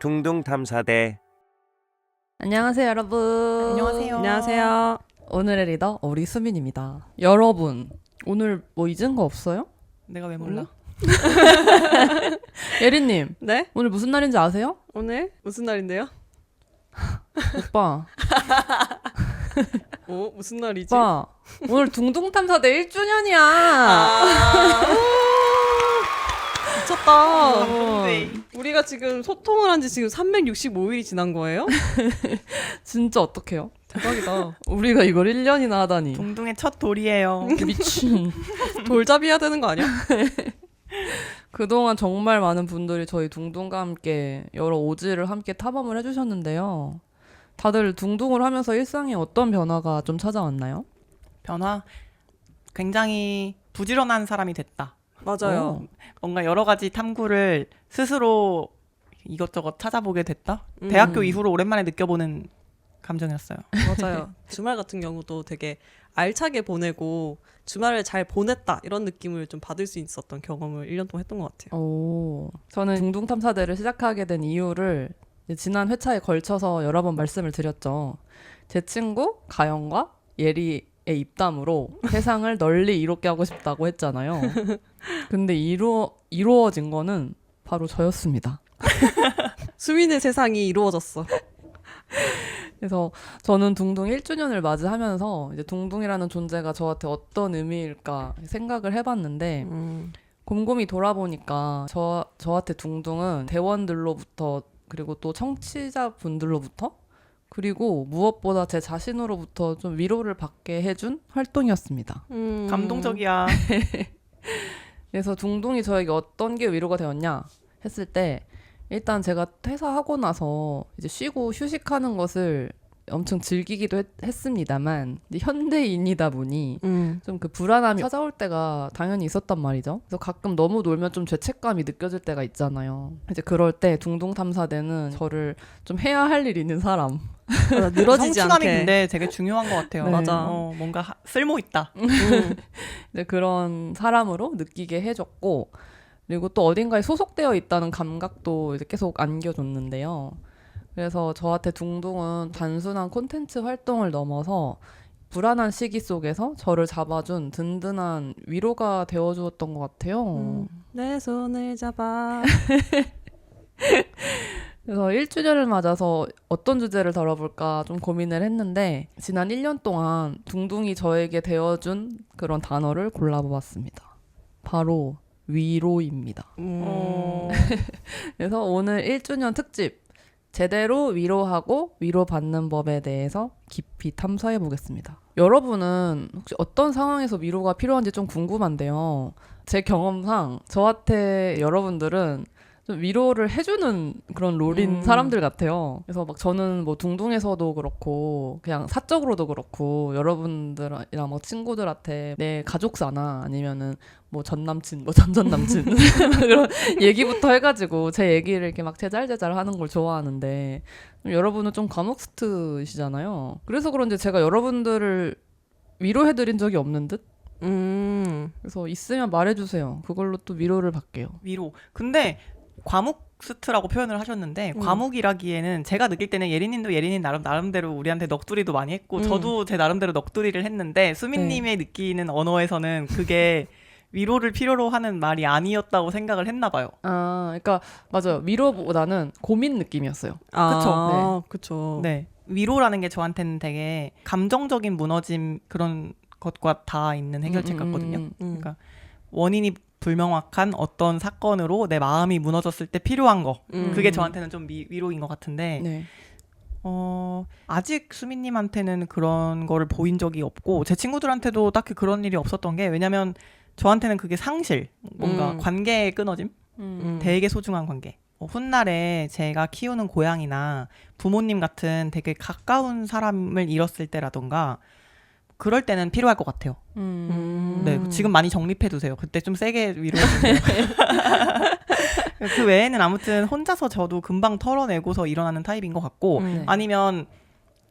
둥둥탐사대. 안녕하세요 여러분. 안녕하세요. 안녕하세요. 오늘의 리더 우리 수민입니다. 여러분 오늘 뭐 잊은 거 없어요? 내가 왜 몰라? 예리님 네? 오늘 무슨 날인지 아세요? 오늘 무슨 날인데요? 오빠 무슨 날이지? 오빠 오늘 둥둥탐사대 1주년이야. 미쳤다. 네. 우리가 지금 소통을 한 지 지금 365일이 지난 거예요? 진짜 어떡해요? 대박이다. 우리가 이걸 1년이나 하다니. 둥둥의 첫 돌이에요. 미친. 돌잡이 해야 되는 거 아니야? 그동안 정말 많은 분들이 저희 둥둥과 함께 여러 오지를 함께 탐험을 해주셨는데요. 다들 둥둥을 하면서 일상에 어떤 변화가 좀 찾아왔나요? 변화? 굉장히 부지런한 사람이 됐다. 맞아요. 뭔가 여러 가지 탐구를 스스로 이것저것 찾아보게 됐다. 대학교 이후로 오랜만에 느껴보는 감정이었어요. 맞아요. 주말 같은 경우도 되게 알차게 보내고 주말을 잘 보냈다 이런 느낌을 좀 받을 수 있었던 경험을 1년 동안 했던 것 같아요. 오, 저는 둥둥 탐사대를 시작하게 된 이유를 이제 지난 회차에 걸쳐서 여러 번 말씀을 드렸죠. 제 친구 가영과 예리의 입담으로 세상을 널리 이롭게 하고 싶다고 했잖아요. 근데 이루어진 거는 바로 저였습니다. 수민의 세상이 이루어졌어. 그래서 저는 둥둥 1주년을 맞이하면서 이제 둥둥이라는 존재가 저한테 어떤 의미일까 생각을 해봤는데 곰곰이 돌아보니까 저한테 둥둥은 대원들로부터 그리고 또 청취자분들로부터 그리고 무엇보다 제 자신으로부터 좀 위로를 받게 해준 활동이었습니다. 감동적이야. 그래서 둥둥이 저에게 어떤 게 위로가 되었냐 했을 때 일단 제가 퇴사하고 나서 이제 쉬고 휴식하는 것을 엄청 즐기기도 했습니다만 현대인이다 보니 좀 그 불안함이 찾아올 때가 당연히 있었단 말이죠. 그래서 가끔 너무 놀면 좀 죄책감이 느껴질 때가 있잖아요. 이제 그럴 때 둥둥탐사대는 저를 좀 해야 할 일 있는 사람 늘어지지 성취감이 않게. 근데 되게 중요한 것 같아요. 네. 맞아. 뭔가 쓸모 있다. 이제 그런 사람으로 느끼게 해줬고 그리고 또 어딘가에 소속되어 있다는 감각도 이제 계속 안겨줬는데요. 그래서 저한테 둥둥은 단순한 콘텐츠 활동을 넘어서 불안한 시기 속에서 저를 잡아준 든든한 위로가 되어주었던 것 같아요. 내 손을 잡아. 그래서 1주년을 맞아서 어떤 주제를 다뤄볼까 좀 고민을 했는데 지난 1년 동안 둥둥이 저에게 되어준 그런 단어를 골라보았습니다. 바로 위로입니다. 그래서 오늘 1주년 특집 제대로 위로하고 위로받는 법에 대해서 깊이 탐사해 보겠습니다. 여러분은 혹시 어떤 상황에서 위로가 필요한지 좀 궁금한데요. 제 경험상 저한테 여러분들은 좀 위로를 해주는 그런 롤인 사람들 같아요. 그래서 막 저는 뭐 둥둥에서도 그렇고 그냥 사적으로도 그렇고 여러분들이랑 뭐 친구들한테 내 가족사나 아니면은 뭐 전남친, 뭐 전전남친 그런 얘기부터 해가지고 제 얘기를 이렇게 막 제잘제잘 하는 걸 좋아하는데 여러분은 좀 과묵스트시잖아요. 그래서 그런지 제가 여러분들을 위로해드린 적이 없는 듯? 그래서 있으면 말해주세요. 그걸로 또 위로를 받게요. 위로. 근데 과묵스트라고 표현을 하셨는데 과묵이라기에는 제가 느낄 때는 예린님도 예린님 나름대로 우리한테 넋두리도 많이 했고 저도 제 나름대로 넋두리를 했는데 수민님의 느끼는 언어에서는 그게 위로를 필요로 하는 말이 아니었다고 생각을 했나 봐요. 아, 그러니까 맞아요. 위로보다는 고민 느낌이었어요. 그쵸. 그쵸. 네. 위로라는 게 저한테는 되게 감정적인 무너짐 그런 것과 다 있는 해결책 같거든요. 그러니까 원인이 불명확한 어떤 사건으로 내 마음이 무너졌을 때 필요한 거. 그게 저한테는 좀 위로인 것 같은데 네. 아직 수민님한테는 그런 거를 보인 적이 없고 제 친구들한테도 딱히 그런 일이 없었던 게 왜냐면 저한테는 그게 상실, 뭔가 관계의 끊어짐? 되게 소중한 관계. 훗날에 제가 키우는 고양이나 부모님 같은 되게 가까운 사람을 잃었을 때라던가 그럴 때는 필요할 것 같아요. 네, 지금 많이 정립해 두세요. 그때 좀 세게 위로해 주세요. 그 외에는 아무튼 혼자서 저도 금방 털어내고서 일어나는 타입인 것 같고 아니면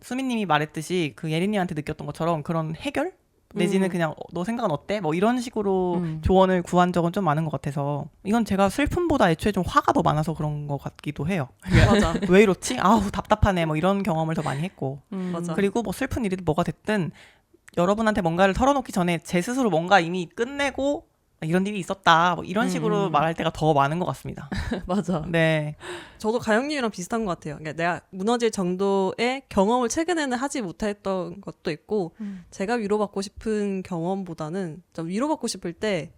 수민님이 말했듯이 그 예린님한테 느꼈던 것처럼 그런 해결? 내지는 그냥 너 생각은 어때? 뭐 이런 식으로 음. 조언을 구한 적은 좀 많은 것 같아서 이건 제가 슬픔보다 애초에 좀 화가 더 많아서 그런 것 같기도 해요. 맞아. 왜 이렇지? 아우 답답하네. 뭐 이런 경험을 더 많이 했고 맞아. 그리고 뭐 슬픈 일이든 뭐가 됐든 여러분한테 뭔가를 털어놓기 전에 제 스스로 뭔가 이미 끝내고 이런 일이 있었다 뭐 이런 식으로 말할 때가 더 많은 것 같습니다. 맞아. 네. 저도 가영님이랑 비슷한 것 같아요. 그러니까 내가 무너질 정도의 경험을 최근에는 하지 못했던 것도 있고 제가 위로받고 싶은 경험보다는 위로받고 싶을 때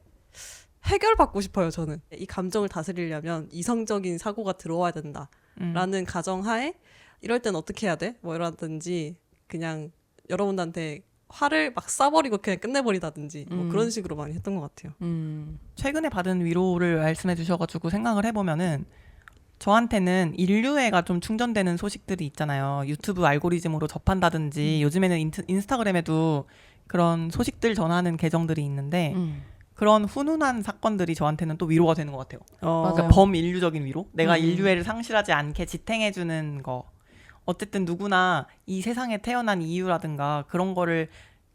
해결받고 싶어요. 저는 이 감정을 다스리려면 이성적인 사고가 들어와야 된다라는 가정하에 이럴 땐 어떻게 해야 돼? 뭐 이러든지 그냥 여러분한테 화를 막 쏴버리고 그냥 끝내버리다든지 뭐 그런 식으로 많이 했던 것 같아요. 최근에 받은 위로를 말씀해 주셔가지고 생각을 해보면은 저한테는 인류애가 좀 충전되는 소식들이 있잖아요. 유튜브 알고리즘으로 접한다든지 요즘에는 인스타그램에도 그런 소식들 전하는 계정들이 있는데 그런 훈훈한 사건들이 저한테는 또 위로가 되는 것 같아요. 맞아요. 그러니까 범인류적인 위로? 내가 인류애를 상실하지 않게 지탱해주는 거. 어쨌든 누구나 이 세상에 태어난 이유라든가 그런 거를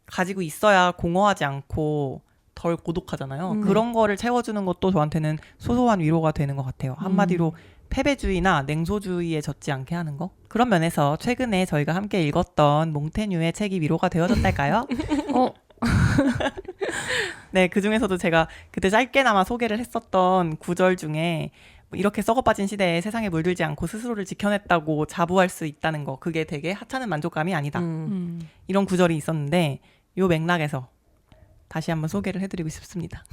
가지고 있어야 공허하지 않고 덜 고독하잖아요. 그런 거를 채워주는 것도 저한테는 소소한 위로가 되는 것 같아요. 한마디로 패배주의나 냉소주의에 젖지 않게 하는 거. 그런 면에서 최근에 저희가 함께 읽었던 몽테뉴의 책이 위로가 되어줬달까요? 네, 그중에서도 제가 그때 짧게나마 소개를 했었던 구절 중에 이렇게 썩어빠진 시대에 세상에 물들지 않고 스스로를 지켜냈다고 자부할 수 있다는 거, 그게 되게 하찮은 만족감이 아니다. 이런 구절이 있었는데 요 맥락에서 다시 한번 소개를 해드리고 싶습니다.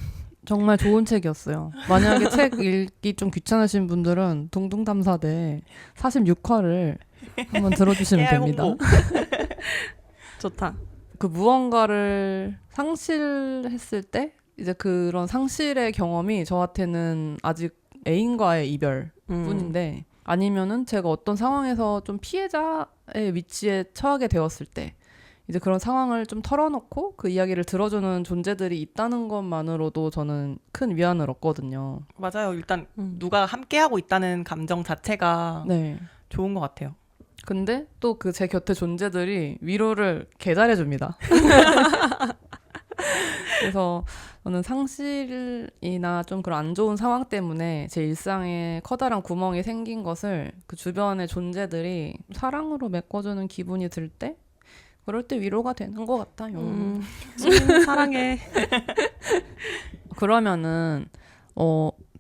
정말 좋은 책이었어요. 만약에 책 읽기 좀 귀찮으신 분들은 둥둥담사대 46화를 한번 들어주시면 깨알 됩니다. 홍보. 좋다. 그 무언가를 상실했을 때 이제 그런 상실의 경험이 저한테는 아직 애인과의 이별 뿐인데 아니면은 제가 어떤 상황에서 좀 피해자의 위치에 처하게 되었을 때 이제 그런 상황을 좀 털어놓고 그 이야기를 들어주는 존재들이 있다는 것만으로도 저는 큰 위안을 얻거든요. 맞아요. 일단 누가 함께하고 있다는 감정 자체가 네. 좋은 것 같아요. 근데 또 그 제 곁에 존재들이 위로를 개잘해줍니다. 그래서 저는 상실이나 좀 그런 안 좋은 상황 때문에 제 일상에 커다란 구멍이 생긴 것을 그 주변의 존재들이 사랑으로 메꿔주는 기분이 들 때 그럴 때 위로가 되는 것 같아요. 수민 사랑해. 그러면은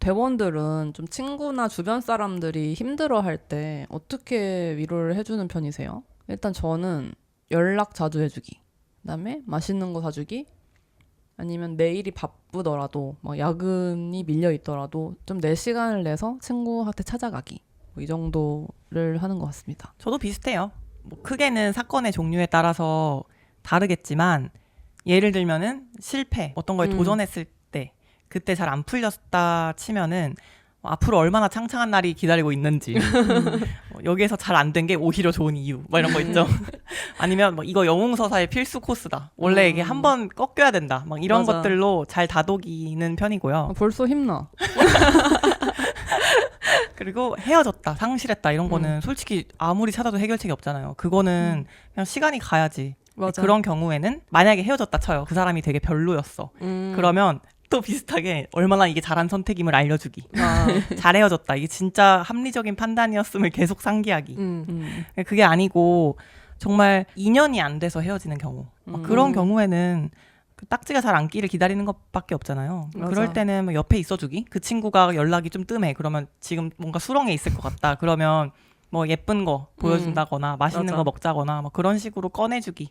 대원들은 좀 친구나 주변 사람들이 힘들어할 때 어떻게 위로를 해주는 편이세요? 일단 저는 연락 자주 해주기, 그다음에 맛있는 거 사주기, 아니면 내일이 바쁘더라도 막 야근이 밀려 있더라도 좀 내 시간을 내서 친구한테 찾아가기, 뭐 이 정도를 하는 것 같습니다. 저도 비슷해요. 뭐 크게는 사건의 종류에 따라서 다르겠지만 예를 들면은 실패, 어떤 거에 도전했을 때 그때 잘 안 풀렸다 치면은 앞으로 얼마나 창창한 날이 기다리고 있는지 여기에서 잘 안 된 게 오히려 좋은 이유 뭐 이런 거 있죠. 아니면 뭐 이거 영웅서사의 필수 코스다. 원래 이게 한 번 꺾여야 된다. 막 이런 맞아. 것들로 잘 다독이는 편이고요. 벌써 힘나. 그리고 헤어졌다, 상실했다 이런 거는 솔직히 아무리 찾아도 해결책이 없잖아요. 그거는 그냥 시간이 가야지. 맞아. 그런 경우에는 만약에 헤어졌다 쳐요. 그 사람이 되게 별로였어. 그러면 또 비슷하게 얼마나 이게 잘한 선택임을 알려주기. 잘 헤어졌다. 이게 진짜 합리적인 판단이었음을 계속 상기하기. 그게 아니고 정말 인연이 안 돼서 헤어지는 경우. 막 그런 경우에는 그 딱지가 잘 안 끼를 기다리는 것밖에 없잖아요. 맞아. 그럴 때는 뭐 옆에 있어주기. 그 친구가 연락이 좀 뜸해. 그러면 지금 뭔가 수렁에 있을 것 같다. 그러면 뭐 예쁜 거 보여준다거나 맛있는 맞아. 거 먹자거나 뭐 그런 식으로 꺼내주기.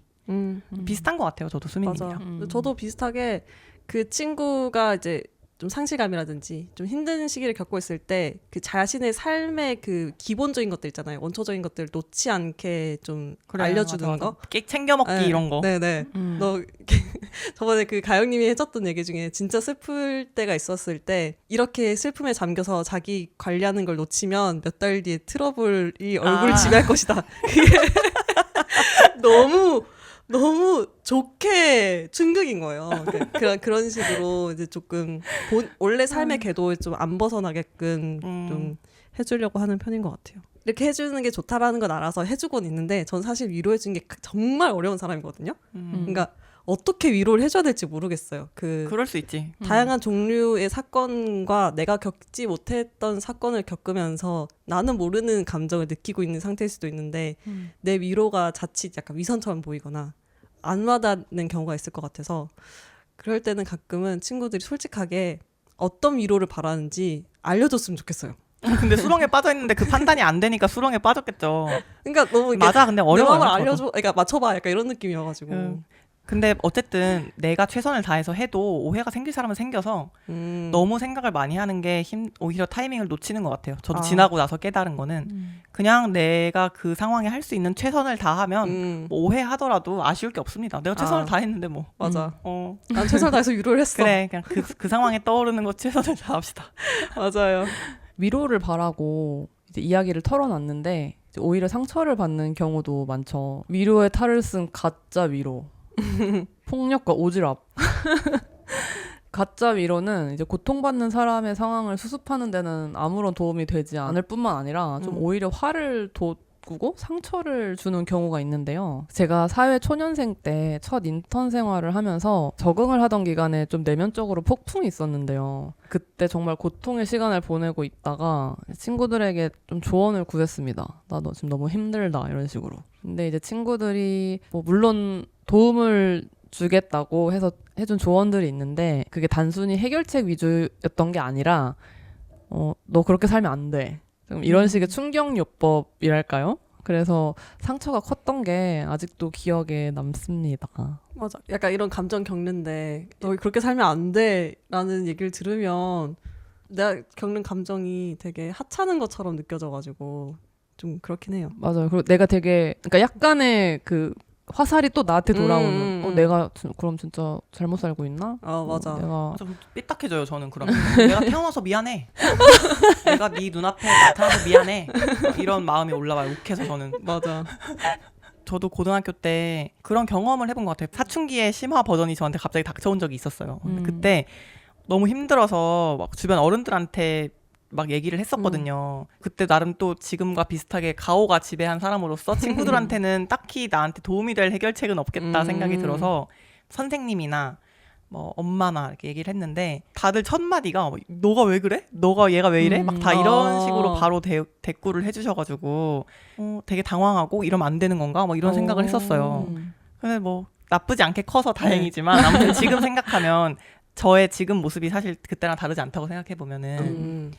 비슷한 것 같아요. 저도 맞아. 수민님이랑. 저도 비슷하게 그 친구가 이제 좀 상실감이라든지 좀 힘든 시기를 겪고 있을 때 그 자신의 삶의 그 기본적인 것들 있잖아요. 원초적인 것들을 놓지 않게 좀 그래요. 알려주는 맞아, 거. 맞아. 깨 챙겨 먹기 네, 이런 거. 네네. 너 저번에 그 가영님이 해줬던 얘기 중에 진짜 슬플 때가 있었을 때 이렇게 슬픔에 잠겨서 자기 관리하는 걸 놓치면 몇 달 뒤에 트러블이 얼굴 지배할 것이다. 그게 너무 좋게 충격인 거예요. 그런 식으로 이제 조금 원래 삶의 궤도에 좀 안 벗어나게끔 좀 해주려고 하는 편인 것 같아요. 이렇게 해주는 게 좋다라는 건 알아서 해주곤 있는데 전 사실 위로해주는 게 정말 어려운 사람이거든요. 그러니까 어떻게 위로를 해줘야 될지 모르겠어요. 그럴 수 있지. 다양한 종류의 사건과 내가 겪지 못했던 사건을 겪으면서 나는 모르는 감정을 느끼고 있는 상태일 수도 있는데 내 위로가 자칫 약간 위선처럼 보이거나 안 와닿는 경우가 있을 것 같아서 그럴 때는 가끔은 친구들이 솔직하게 어떤 위로를 바라는지 알려줬으면 좋겠어요. 근데 수렁에 빠져 있는데 그 판단이 안 되니까 수렁에 빠졌겠죠. 그러니까 너무 이게 맞아, 근데 내 어려워요. 마음을 저도. 알려줘, 그러니까 맞춰봐, 약간 이런 느낌이어가지고. 근데 어쨌든 내가 최선을 다해서 해도 오해가 생길 사람은 생겨서 너무 생각을 많이 하는 게 오히려 타이밍을 놓치는 것 같아요. 저도 지나고 나서 깨달은 거는 그냥 내가 그 상황에 할 수 있는 최선을 다하면 뭐 오해하더라도 아쉬울 게 없습니다. 내가 최선을 다했는데 뭐. 맞아. 난 최선을 다해서 위로를 했어. 그래, 그냥 그 상황에 떠오르는 거 최선을 다합시다. 맞아요. 위로를 바라고 이제 이야기를 털어놨는데 이제 오히려 상처를 받는 경우도 많죠. 위로의 탈을 쓴 가짜 위로. 폭력과 오지랖. 가짜 위로는 이제 고통받는 사람의 상황을 수습하는 데는 아무런 도움이 되지 않을 뿐만 아니라 좀 오히려 화를 돋구고 상처를 주는 경우가 있는데요. 제가 사회 초년생 때 첫 인턴 생활을 하면서 적응을 하던 기간에 좀 내면적으로 폭풍이 있었는데요. 그때 정말 고통의 시간을 보내고 있다가 친구들에게 좀 조언을 구했습니다. 나 너 지금 너무 힘들다 이런 식으로. 근데 이제 친구들이 뭐 물론 도움을 주겠다고 해서 해준 조언들이 있는데 그게 단순히 해결책 위주였던 게 아니라 너 그렇게 살면 안 돼. 좀 이런 식의 충격요법이랄까요? 그래서 상처가 컸던 게 아직도 기억에 남습니다. 맞아. 약간 이런 감정 겪는데 너 그렇게 살면 안 돼 라는 얘기를 들으면 내가 겪는 감정이 되게 하찮은 것처럼 느껴져가지고 좀 그렇긴 해요. 맞아요. 그리고 내가 되게 그러니까 약간의 그 화살이 또 나한테 돌아오는 내가 그럼 진짜 잘못 살고 있나? 맞아. 내가 좀 삐딱해져요, 저는 그러면. 내가 태어나서 미안해. 내가 네 눈앞에 나타나서 미안해. 이런 마음이 올라와요, 욱해서 저는. 맞아. 저도 고등학교 때 그런 경험을 해본 것 같아요. 사춘기의 심화 버전이 저한테 갑자기 닥쳐온 적이 있었어요. 근데 그때 너무 힘들어서 막 주변 어른들한테 막 얘기를 했었거든요. 그때 나름 또 지금과 비슷하게 가오가 지배한 사람으로서 친구들한테는 딱히 나한테 도움이 될 해결책은 없겠다 생각이 들어서 선생님이나 뭐 엄마나 이렇게 얘기를 했는데 다들 첫 마디가 너가 왜 그래? 너가 얘가 왜 이래? 막 다 이런 식으로 바로 대꾸를 해주셔가지고 되게 당황하고 이러면 안 되는 건가? 막 이런 생각을 했었어요. 근데 뭐 나쁘지 않게 커서 다행이지만 아무튼 지금 생각하면 저의 지금 모습이 사실 그때랑 다르지 않다고 생각해 보면은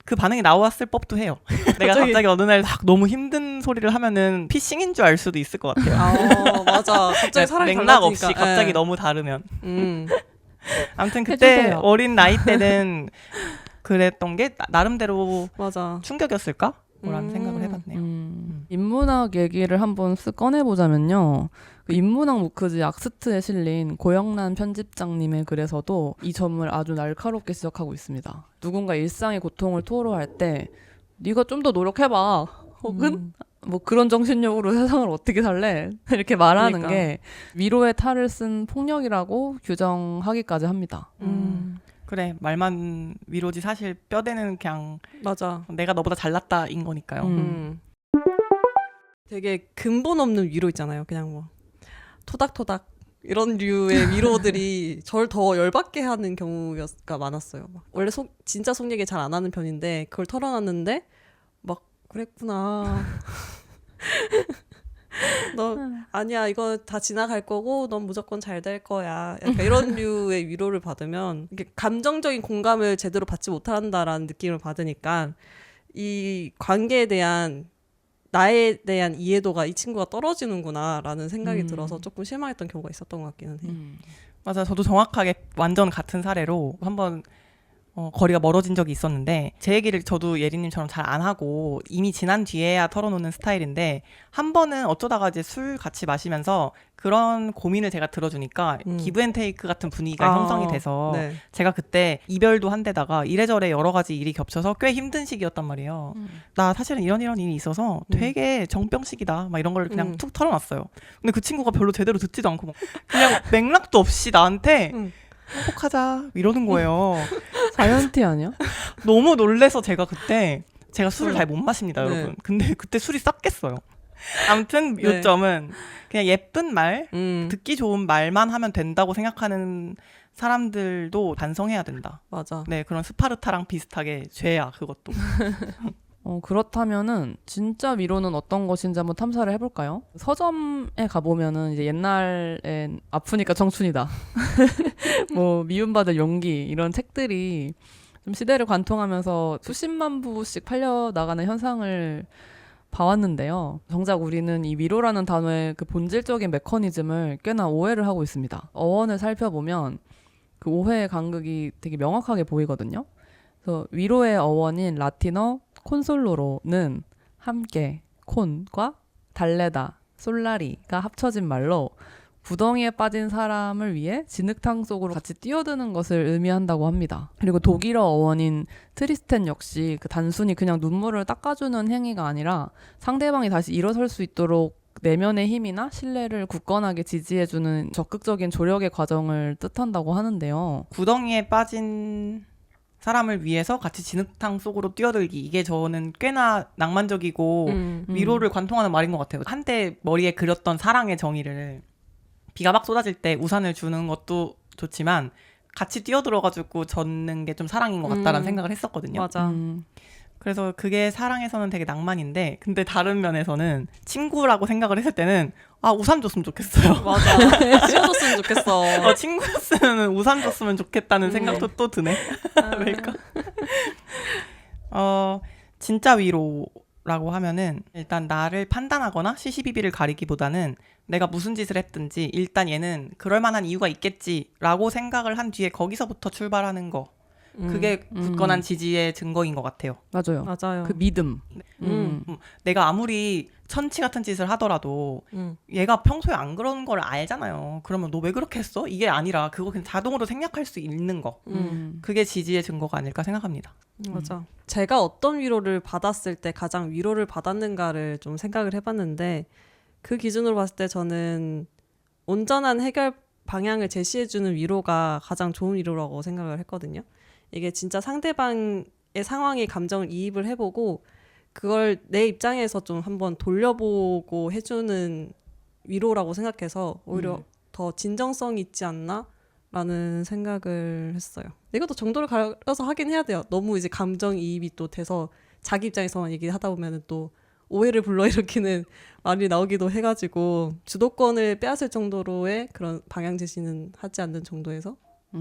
그 반응이 나왔을 법도 해요. 내가 갑자기 어느 날 너무 힘든 소리를 하면은 피싱인 줄 알 수도 있을 것 같아요. 맞아. 갑자기 사람이 맥락 달라지니까. 없이 갑자기 네. 너무 다르면. 아무튼 그때 해주세요. 어린 나이 때는 그랬던 게 나름대로 맞아. 충격이었을까? 라는 생각을 해봤네요. 인문학 얘기를 한번 쓱 꺼내보자면요. 그 인문학 무크지 악스트에 실린 고영란 편집장님의 글에서도 이 점을 아주 날카롭게 지적하고 있습니다. 누군가 일상의 고통을 토로할 때 네가 좀 더 노력해봐. 혹은 뭐 그런 정신력으로 세상을 어떻게 살래? 이렇게 말하는 그러니까. 게 위로의 탈을 쓴 폭력이라고 규정하기까지 합니다. 그래, 말만 위로지 사실 뼈대는 그냥 맞아. 내가 너보다 잘났다인 거니까요. 되게 근본 없는 위로 있잖아요. 그냥 뭐 토닥토닥 이런 류의 위로들이 절 더 열받게 하는 경우가 많았어요. 막 원래 진짜 속 얘기 잘 안 하는 편인데 그걸 털어놨는데 막 그랬구나. 너 아니야 이거 다 지나갈 거고 넌 무조건 잘 될 거야. 약간 이런 류의 위로를 받으면 이게 감정적인 공감을 제대로 받지 못한다라는 느낌을 받으니까 이 관계에 대한 나에 대한 이해도가 이 친구가 떨어지는구나라는 생각이 들어서 조금 실망했던 경우가 있었던 것 같기는 해요. 맞아, 저도 정확하게 완전 같은 사례로 한번 거리가 멀어진 적이 있었는데 제 얘기를 저도 예린님처럼 잘 안 하고 이미 지난 뒤에야 털어놓는 스타일인데 한 번은 어쩌다가 이제 술 같이 마시면서 그런 고민을 제가 들어주니까 기브앤테이크 같은 분위기가 형성이 돼서 네. 제가 그때 이별도 한 데다가 이래저래 여러 가지 일이 겹쳐서 꽤 힘든 시기였단 말이에요. 나 사실은 이런 일이 있어서 되게 정병식이다 막 이런 걸 그냥 툭 털어놨어요. 근데 그 친구가 별로 제대로 듣지도 않고 막 그냥 맥락도 없이 나한테 행복하자 이러는 거예요. 자이언티 아니야? 너무 놀래서 제가 술을 잘 못 마십니다, 네. 여러분. 근데 그때 술이 싹 깼어요. 아무튼 네. 요점은 그냥 예쁜 말, 음, 듣기 좋은 말만 하면 된다고 생각하는 사람들도 반성해야 된다. 맞아. 네, 그런 스파르타랑 비슷하게 죄야 그것도. 그렇다면은 진짜 위로는 어떤 것인지 한번 탐사를 해볼까요? 서점에 가보면은 이제 옛날엔 아프니까 청춘이다. 뭐 미움받을 용기 이런 책들이 좀 시대를 관통하면서 수십만 부씩 팔려 나가는 현상을 봐왔는데요. 정작 우리는 이 위로라는 단어의 그 본질적인 메커니즘을 꽤나 오해를 하고 있습니다. 어원을 살펴보면 그 오해의 간극이 되게 명확하게 보이거든요. 그래서 위로의 어원인 라틴어 콘솔로로는 함께, 콘과 달래다, 솔라리가 합쳐진 말로 구덩이에 빠진 사람을 위해 진흙탕 속으로 같이 뛰어드는 것을 의미한다고 합니다. 그리고 독일어 어원인 트리스텐 역시 그 단순히 그냥 눈물을 닦아주는 행위가 아니라 상대방이 다시 일어설 수 있도록 내면의 힘이나 신뢰를 굳건하게 지지해주는 적극적인 조력의 과정을 뜻한다고 하는데요. 구덩이에 빠진 사람을 위해서 같이 진흙탕 속으로 뛰어들기. 이게 저는 꽤나 낭만적이고 위로를 관통하는 말인 것 같아요. 한때 머리에 그렸던 사랑의 정의를 비가 막 쏟아질 때 우산을 주는 것도 좋지만 같이 뛰어들어가지고 젖는 게 좀 사랑인 것 같다라는 생각을 했었거든요. 맞아. 그래서 그게 사랑에서는 되게 낭만인데 근데 다른 면에서는 친구라고 생각을 했을 때는 아 우산 줬으면 좋겠어요. 맞아. 지워줬으면 좋겠어. 친구였으면 우산 줬으면 좋겠다는 생각도 또 드네. 왜일까? 진짜 위로라고 하면은 일단 나를 판단하거나 시시비비를 가리기보다는 내가 무슨 짓을 했든지 일단 얘는 그럴 만한 이유가 있겠지라고 생각을 한 뒤에 거기서부터 출발하는 거. 그게 굳건한 지지의 증거인 것 같아요. 맞아요. 맞아요. 그 믿음. 내가 아무리 천치 같은 짓을 하더라도 얘가 평소에 안 그런 걸 알잖아요. 그러면 너 왜 그렇게 했어? 이게 아니라 그거 그냥 자동으로 생략할 수 있는 거. 그게 지지의 증거가 아닐까 생각합니다. 맞아. 제가 어떤 위로를 받았을 때 가장 위로를 받았는가를 좀 생각을 해봤는데 그 기준으로 봤을 때 저는 온전한 해결 방향을 제시해주는 위로가 가장 좋은 위로라고 생각을 했거든요. 이게 진짜 상대방의 상황에 감정을 이입을 해보고 그걸 내 입장에서 좀 한번 돌려보고 해주는 위로라고 생각해서 오히려 더 진정성이 있지 않나? 라는 생각을 했어요. 이것도 정도를 가려서 하긴 해야 돼요. 너무 이제 감정이입이 또 돼서 자기 입장에서만 얘기하다 보면 또 오해를 불러일으키는 말이 나오기도 해가지고 주도권을 빼앗을 정도로의 그런 방향 제시는 하지 않는 정도에서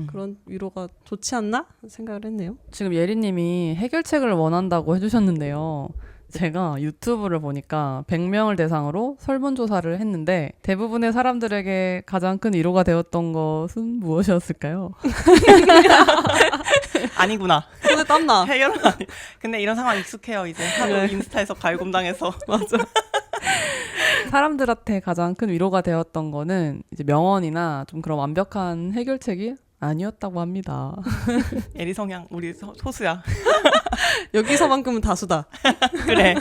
그런 위로가 좋지 않나 생각을 했네요. 지금 예리님이 해결책을 원한다고 해주셨는데요. 제가 유튜브를 보니까 100명을 대상으로 설문조사를 했는데 대부분의 사람들에게 가장 큰 위로가 되었던 것은 무엇이었을까요? 아니구나. 손에 땀나. 해결은 아니. 근데 이런 상황 익숙해요. 이제 하도 인스타에서 갈굼당해서. 맞아. 사람들한테 가장 큰 위로가 되었던 거는 이제 명언이나 좀 그런 완벽한 해결책이 아니었다고 합니다. 예리 성향 우리 소수야. 여기서만큼은 다수다. 그래.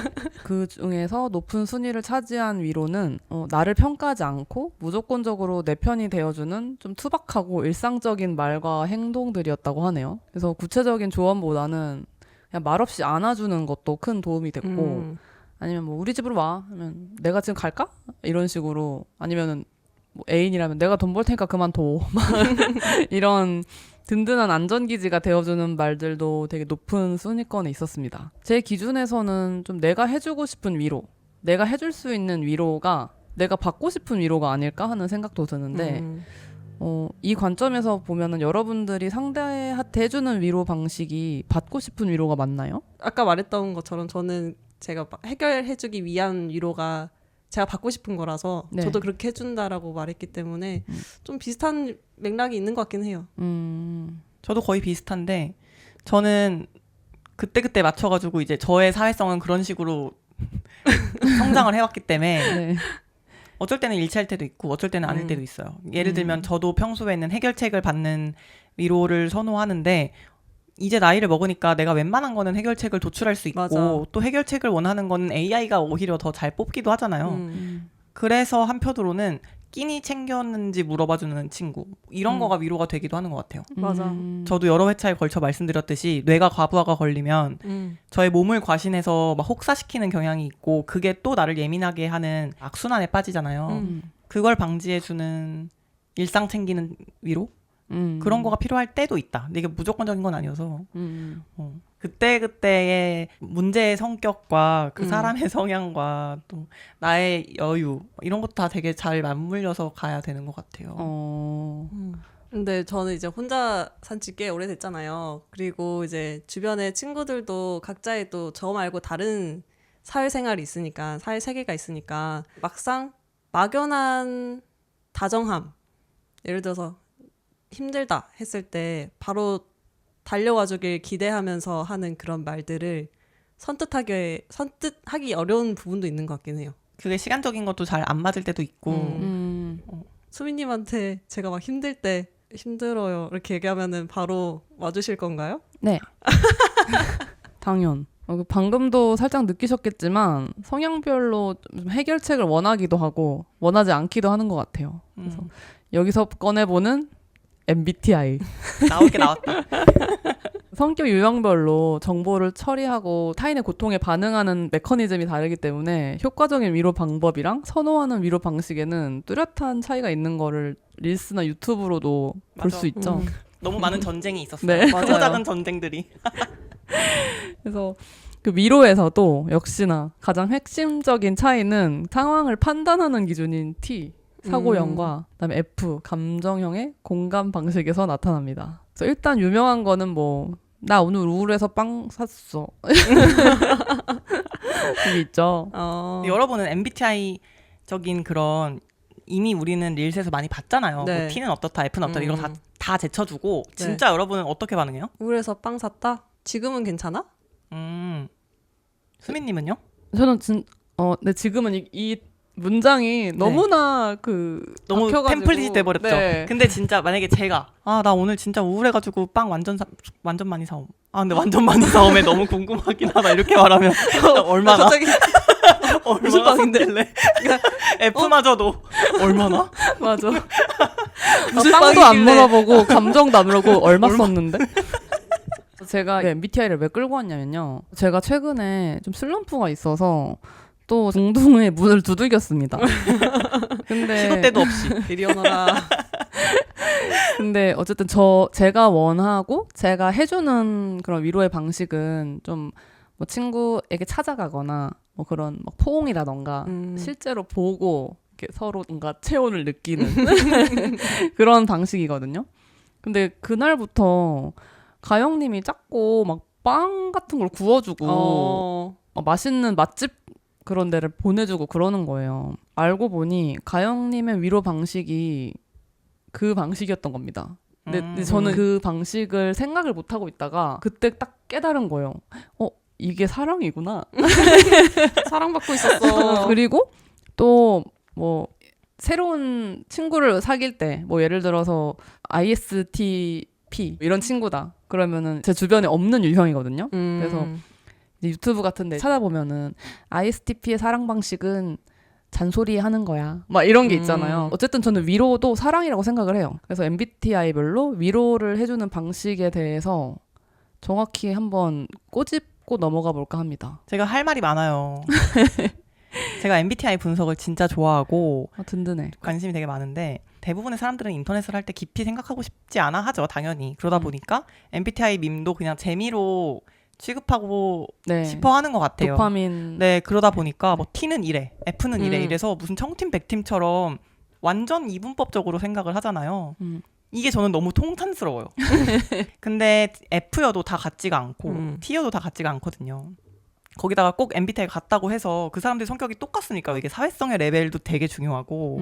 그 중에서 높은 순위를 차지한 위로는 나를 평가하지 않고 무조건적으로 내 편이 되어주는 좀 투박하고 일상적인 말과 행동들이었다고 하네요. 그래서 구체적인 조언보다는 그냥 말없이 안아주는 것도 큰 도움이 됐고 아니면 뭐 우리 집으로 와 하면 내가 지금 갈까? 이런 식으로 아니면은 뭐 애인이라면 내가 돈 벌 테니까 그만둬 이런 든든한 안전기지가 되어주는 말들도 되게 높은 순위권에 있었습니다. 제 기준에서는 좀 내가 해주고 싶은 위로, 내가 해줄 수 있는 위로가 내가 받고 싶은 위로가 아닐까 하는 생각도 드는데 이 관점에서 보면은 여러분들이 상대한테 해주는 위로 방식이 받고 싶은 위로가 맞나요? 아까 말했던 것처럼 저는 제가 해결해주기 위한 위로가 제가 받고 싶은 거라서 네. 저도 그렇게 해준다라고 말했기 때문에 좀 비슷한 맥락이 있는 것 같긴 해요. 저도 거의 비슷한데 저는 그때그때 맞춰가지고 이제 저의 사회성은 그런 식으로 성장을 해왔기 때문에 네. 어쩔 때는 일치할 때도 있고 어쩔 때는 아닐 때도 있어요. 예를 들면 저도 평소에는 해결책을 받는 위로를 선호하는데 이제 나이를 먹으니까 내가 웬만한 거는 해결책을 도출할 수 있고 맞아. 또 해결책을 원하는 거는 AI가 오히려 더 잘 뽑기도 하잖아요. 그래서 한편으로는 끼니 챙겼는지 물어봐주는 친구 이런 거가 위로가 되기도 하는 것 같아요. 맞아. 저도 여러 회차에 걸쳐 말씀드렸듯이 뇌가 과부하가 걸리면 저의 몸을 과신해서 막 혹사시키는 경향이 있고 그게 또 나를 예민하게 하는 악순환에 빠지잖아요. 그걸 방지해주는 일상 챙기는 위로? 그런 거가 필요할 때도 있다. 근데 이게 무조건적인 건 아니어서 그때그때의 문제의 성격과 그 사람의 성향과 또 나의 여유 이런 것도 다 되게 잘 맞물려서 가야 되는 것 같아요. 근데 저는 이제 혼자 산지 꽤 오래됐잖아요. 그리고 이제 주변에 친구들도 각자의 또 저 말고 다른 사회생활이 있으니까, 사회세계가 있으니까 막상 막연한 다정함, 예를 들어서 힘들다 했을 때 바로 달려와주길 기대하면서 하는 그런 말들을 선뜻하기 어려운 부분도 있는 것 같긴 해요. 그게 시간적인 것도 잘 안 맞을 때도 있고 수민님한테 제가 막 힘들 때 힘들어요 이렇게 얘기하면은 바로 와주실 건가요? 네. 당연. 방금도 살짝 느끼셨겠지만 성향별로 좀 해결책을 원하기도 하고 원하지 않기도 하는 것 같아요. 그래서 여기서 꺼내보는 MBTI. 나올 게 나왔다. 성격 유형별로 정보를 처리하고 타인의 고통에 반응하는 메커니즘이 다르기 때문에 효과적인 위로 방법이랑 선호하는 위로 방식에는 뚜렷한 차이가 있는 거를 릴스나 유튜브로도 볼 수 있죠. 너무 많은 전쟁이 있었어요. 네. 크고 작은 전쟁들이. 그래서 그 위로에서도 역시나 가장 핵심적인 차이는 상황을 판단하는 기준인 T, 사고형과 그다음에 F, 감정형의 공감 방식에서 나타납니다. 그래서 일단 유명한 거는 뭐 나 오늘 우울해서 빵 샀어. 그게 있죠. 여러분은 MBTI적인 그런 이미 우리는 릴스에서 많이 봤잖아요. 네. 뭐 T는 어떻다, F는 어떻다 이런 거 다 제쳐주고 진짜 여러분은 어떻게 반응해요? 우울해서 빵 샀다? 지금은 괜찮아? 수민님은요? 저는 네, 지금은 이 문장이 너무나 너무 박혀가지고. 템플릿이 돼버렸죠. 네. 근데 진짜 만약에 제가 나 오늘 진짜 우울해가지고 빵 완전 많이 사옴. 근데 완전 많이 사옴에 너무 궁금하긴 하다 이렇게 말하면 얼마나? 갑자기 무슨 빵인데? F마저도 얼마나? 맞아. 무슨 빵도 안 빵이길래. 물어보고 감정도 안 물어보고 얼마 썼는데? 제가 MBTI를 왜 끌고 왔냐면요. 제가 최근에 좀 슬럼프가 있어서 또 중둥의 문을 두들겼습니다. 근데 시도 때도 없이. 이리 오너라. 근데 어쨌든 제가 원하고 제가 해주는 그런 위로의 방식은 좀 뭐 친구에게 찾아가거나 뭐 그런 막 포옹이라던가 실제로 보고 이렇게 서로 뭔가 체온을 느끼는 그런 방식이거든요. 근데 그날부터 가영님이 자꾸 막 빵 같은 걸 구워주고 맛있는 맛집 그런 데를 보내주고 그러는 거예요. 알고 보니 가영님의 위로 방식이 그 방식이었던 겁니다. 근데 저는 그 방식을 생각을 못하고 있다가 그때 딱 깨달은 거예요. 이게 사랑이구나. 사랑받고 있었어. 그리고 또 뭐 새로운 친구를 사귈 때 뭐 예를 들어서 ISTP 이런 친구다. 그러면은 제 주변에 없는 유형이거든요. 그래서 이제 유튜브 같은 데 찾아보면은 ISTP의 사랑 방식은 잔소리 하는 거야. 막 이런 게 있잖아요. 어쨌든 저는 위로도 사랑이라고 생각을 해요. 그래서 MBTI별로 위로를 해주는 방식에 대해서 정확히 한번 꼬집고 넘어가 볼까 합니다. 제가 할 말이 많아요. 제가 MBTI 분석을 진짜 좋아하고 든든해. 관심이 되게 많은데 대부분의 사람들은 인터넷을 할 때 깊이 생각하고 싶지 않아 하죠. 당연히. 그러다 보니까 MBTI 밈도 그냥 재미로 취급하고 싶어 하는 것 같아요. 도파민. 네, 그러다 보니까 뭐 T는 이래, F는 이래 이래서 무슨 청팀 백팀처럼 완전 이분법적으로 생각을 하잖아요. 이게 저는 너무 통탄스러워요. 근데 F여도 다 같지가 않고 T여도 다 같지가 않거든요. 거기다가 꼭 MBTI가 같다고 해서 그 사람들의 성격이 똑같으니까 이게 사회성의 레벨도 되게 중요하고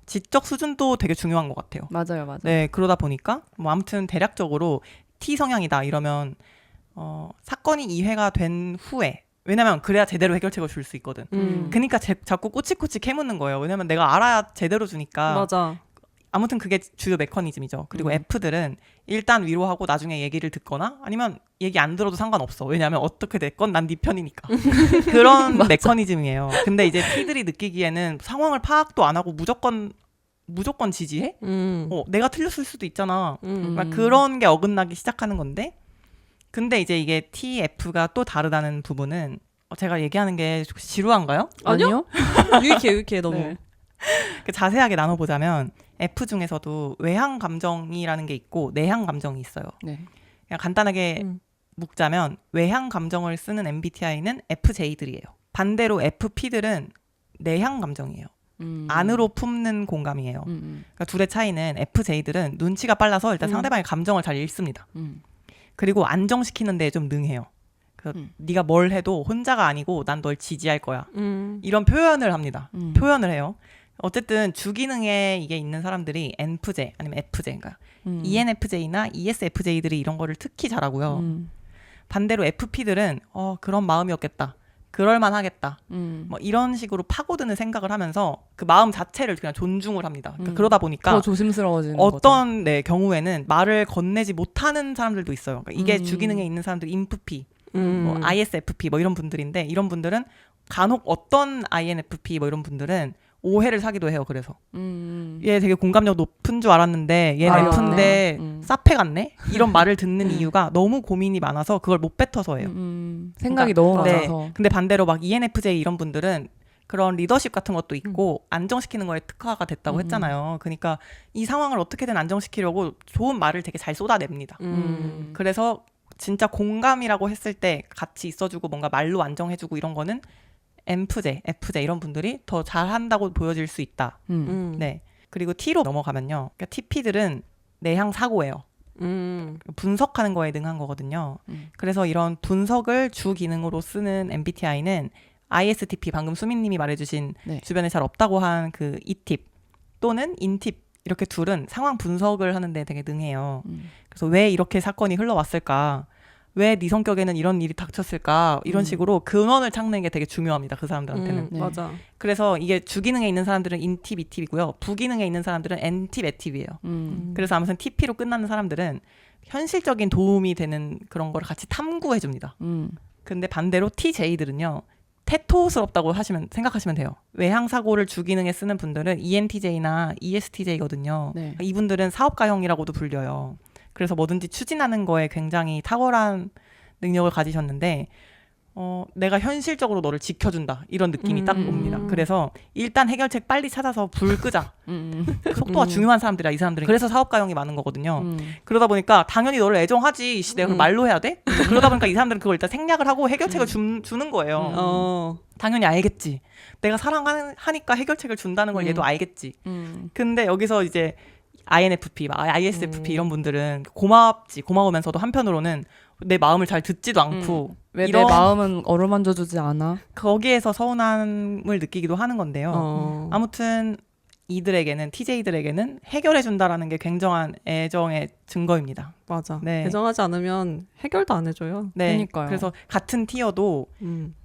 지적 수준도 되게 중요한 것 같아요. 맞아요. 네, 그러다 보니까 뭐 아무튼 대략적으로 T 성향이다 이러면 사건이 이해가 된 후에 왜냐면 그래야 제대로 해결책을 줄 수 있거든. 그러니까 자꾸 꼬치꼬치 캐묻는 거예요. 왜냐면 내가 알아야 제대로 주니까. 맞아. 아무튼 그게 주요 메커니즘이죠. 그리고 F들은 일단 위로하고 나중에 얘기를 듣거나 아니면 얘기 안 들어도 상관없어. 왜냐하면 어떻게 됐건 난 네 편이니까. 그런 메커니즘이에요. 근데 이제 T들이 느끼기에는 상황을 파악도 안 하고 무조건 무조건 지지해? 음. 내가 틀렸을 수도 있잖아. 음. 막 그런 게 어긋나기 시작하는 건데, 근데 이제 이게 TF가 또 다르다는 부분은 제가 얘기하는 게 혹시 지루한가요? 아니요? 유익해 너무. 네. 자세하게 나눠보자면 F 중에서도 외향 감정이라는 게 있고 내향 감정이 있어요. 네. 그냥 간단하게 음. 묵자면 외향 감정을 쓰는 MBTI는 FJ들이에요. 반대로 FP들은 내향 감정이에요. 안으로 품는 공감이에요. 그러니까 둘의 차이는 FJ들은 눈치가 빨라서 일단 상대방의 감정을 잘 읽습니다. 그리고 안정시키는 데에 좀 능해요. 그래서 네가 뭘 해도 혼자가 아니고 난 널 지지할 거야. 이런 표현을 합니다. 표현을 해요. 어쨌든 주기능에 이게 있는 사람들이 NFJ 아니면 FJ, 그러니까 ENFJ나 ESFJ들이 이런 거를 특히 잘하고요. 반대로 FP들은 그런 마음이었겠다. 그럴만 하겠다. 뭐 이런 식으로 파고드는 생각을 하면서 그 마음 자체를 그냥 존중을 합니다. 그러니까 그러다 보니까 더 조심스러워지는 어떤 경우에는 말을 건네지 못하는 사람들도 있어요. 그러니까 이게 음. 주기능에 있는 사람들 INFP, 뭐 ISFP 뭐 이런 분들인데 이런 분들은 간혹 어떤 INFP 뭐 이런 분들은 오해를 사기도 해요. 그래서 얘 되게 공감력 높은 줄 알았는데 얘는 F인데 사페 같네? 이런 말을 듣는 이유가 너무 고민이 많아서 그걸 못 뱉어서예요. 생각이 그러니까, 너무 네. 많아서. 근데 반대로 막 ENFJ 이런 분들은 그런 리더십 같은 것도 있고 안정시키는 거에 특화가 됐다고 했잖아요. 그러니까 이 상황을 어떻게든 안정시키려고 좋은 말을 되게 잘 쏟아냅니다. 그래서 진짜 공감이라고 했을 때 같이 있어주고 뭔가 말로 안정해주고 이런 거는 FJ 이런 분들이 더 잘한다고 보여질 수 있다. 네. 그리고 T로 넘어가면요. 그러니까 TP들은 내향 사고예요. 분석하는 거에 능한 거거든요. 그래서 이런 분석을 주 기능으로 쓰는 MBTI는 ISTP 방금 수민님이 말해주신 네. 주변에 잘 없다고 한 그 E팁 또는 인팁 이렇게 둘은 상황 분석을 하는데 되게 능해요. 그래서 왜 이렇게 사건이 흘러왔을까? 왜 네 성격에는 이런 일이 닥쳤을까? 이런 식으로 근원을 찾는 게 되게 중요합니다. 그 사람들한테는. 네. 맞아. 그래서 이게 주기능에 있는 사람들은 인팁, 이팁이고요. 부기능에 있는 사람들은 N팁, E팁이에요. 그래서 아무튼 TP로 끝나는 사람들은 현실적인 도움이 되는 그런 걸 같이 탐구해 줍니다. 근데 반대로 TJ들은요. 태토스럽다고 생각하시면 돼요. 외향 사고를 주기능에 쓰는 분들은 ENTJ나 ESTJ거든요. 네. 이분들은 사업가형이라고도 불려요. 그래서 뭐든지 추진하는 거에 굉장히 탁월한 능력을 가지셨는데 내가 현실적으로 너를 지켜준다 이런 느낌이 딱 옵니다. 그래서 일단 해결책 빨리 찾아서 불 끄자. 속도가 중요한 사람들이야 이 사람들은. 그래서 사업가형이 많은 거거든요. 그러다 보니까 당연히 너를 애정하지. 내가 그걸 말로 해야 돼? 그러다 보니까 이 사람들은 그걸 일단 생략을 하고 해결책을 주는 거예요. 당연히 알겠지. 내가 사랑하니까 해결책을 준다는 걸 얘도 알겠지. 근데 여기서 이제 INFP, ISFP 이런 분들은 고마우면서도 한편으로는 내 마음을 잘 듣지도 않고 왜 내 마음은 어루만져주지 않아? 거기에서 서운함을 느끼기도 하는 건데요. 아무튼 이들에게는 TJ들에게는 해결해준다라는 게 굉장한 애정의 증거입니다. 맞아. 네. 애정하지 않으면 해결도 안 해줘요. 네. 그러니까요. 그래서 같은 티어도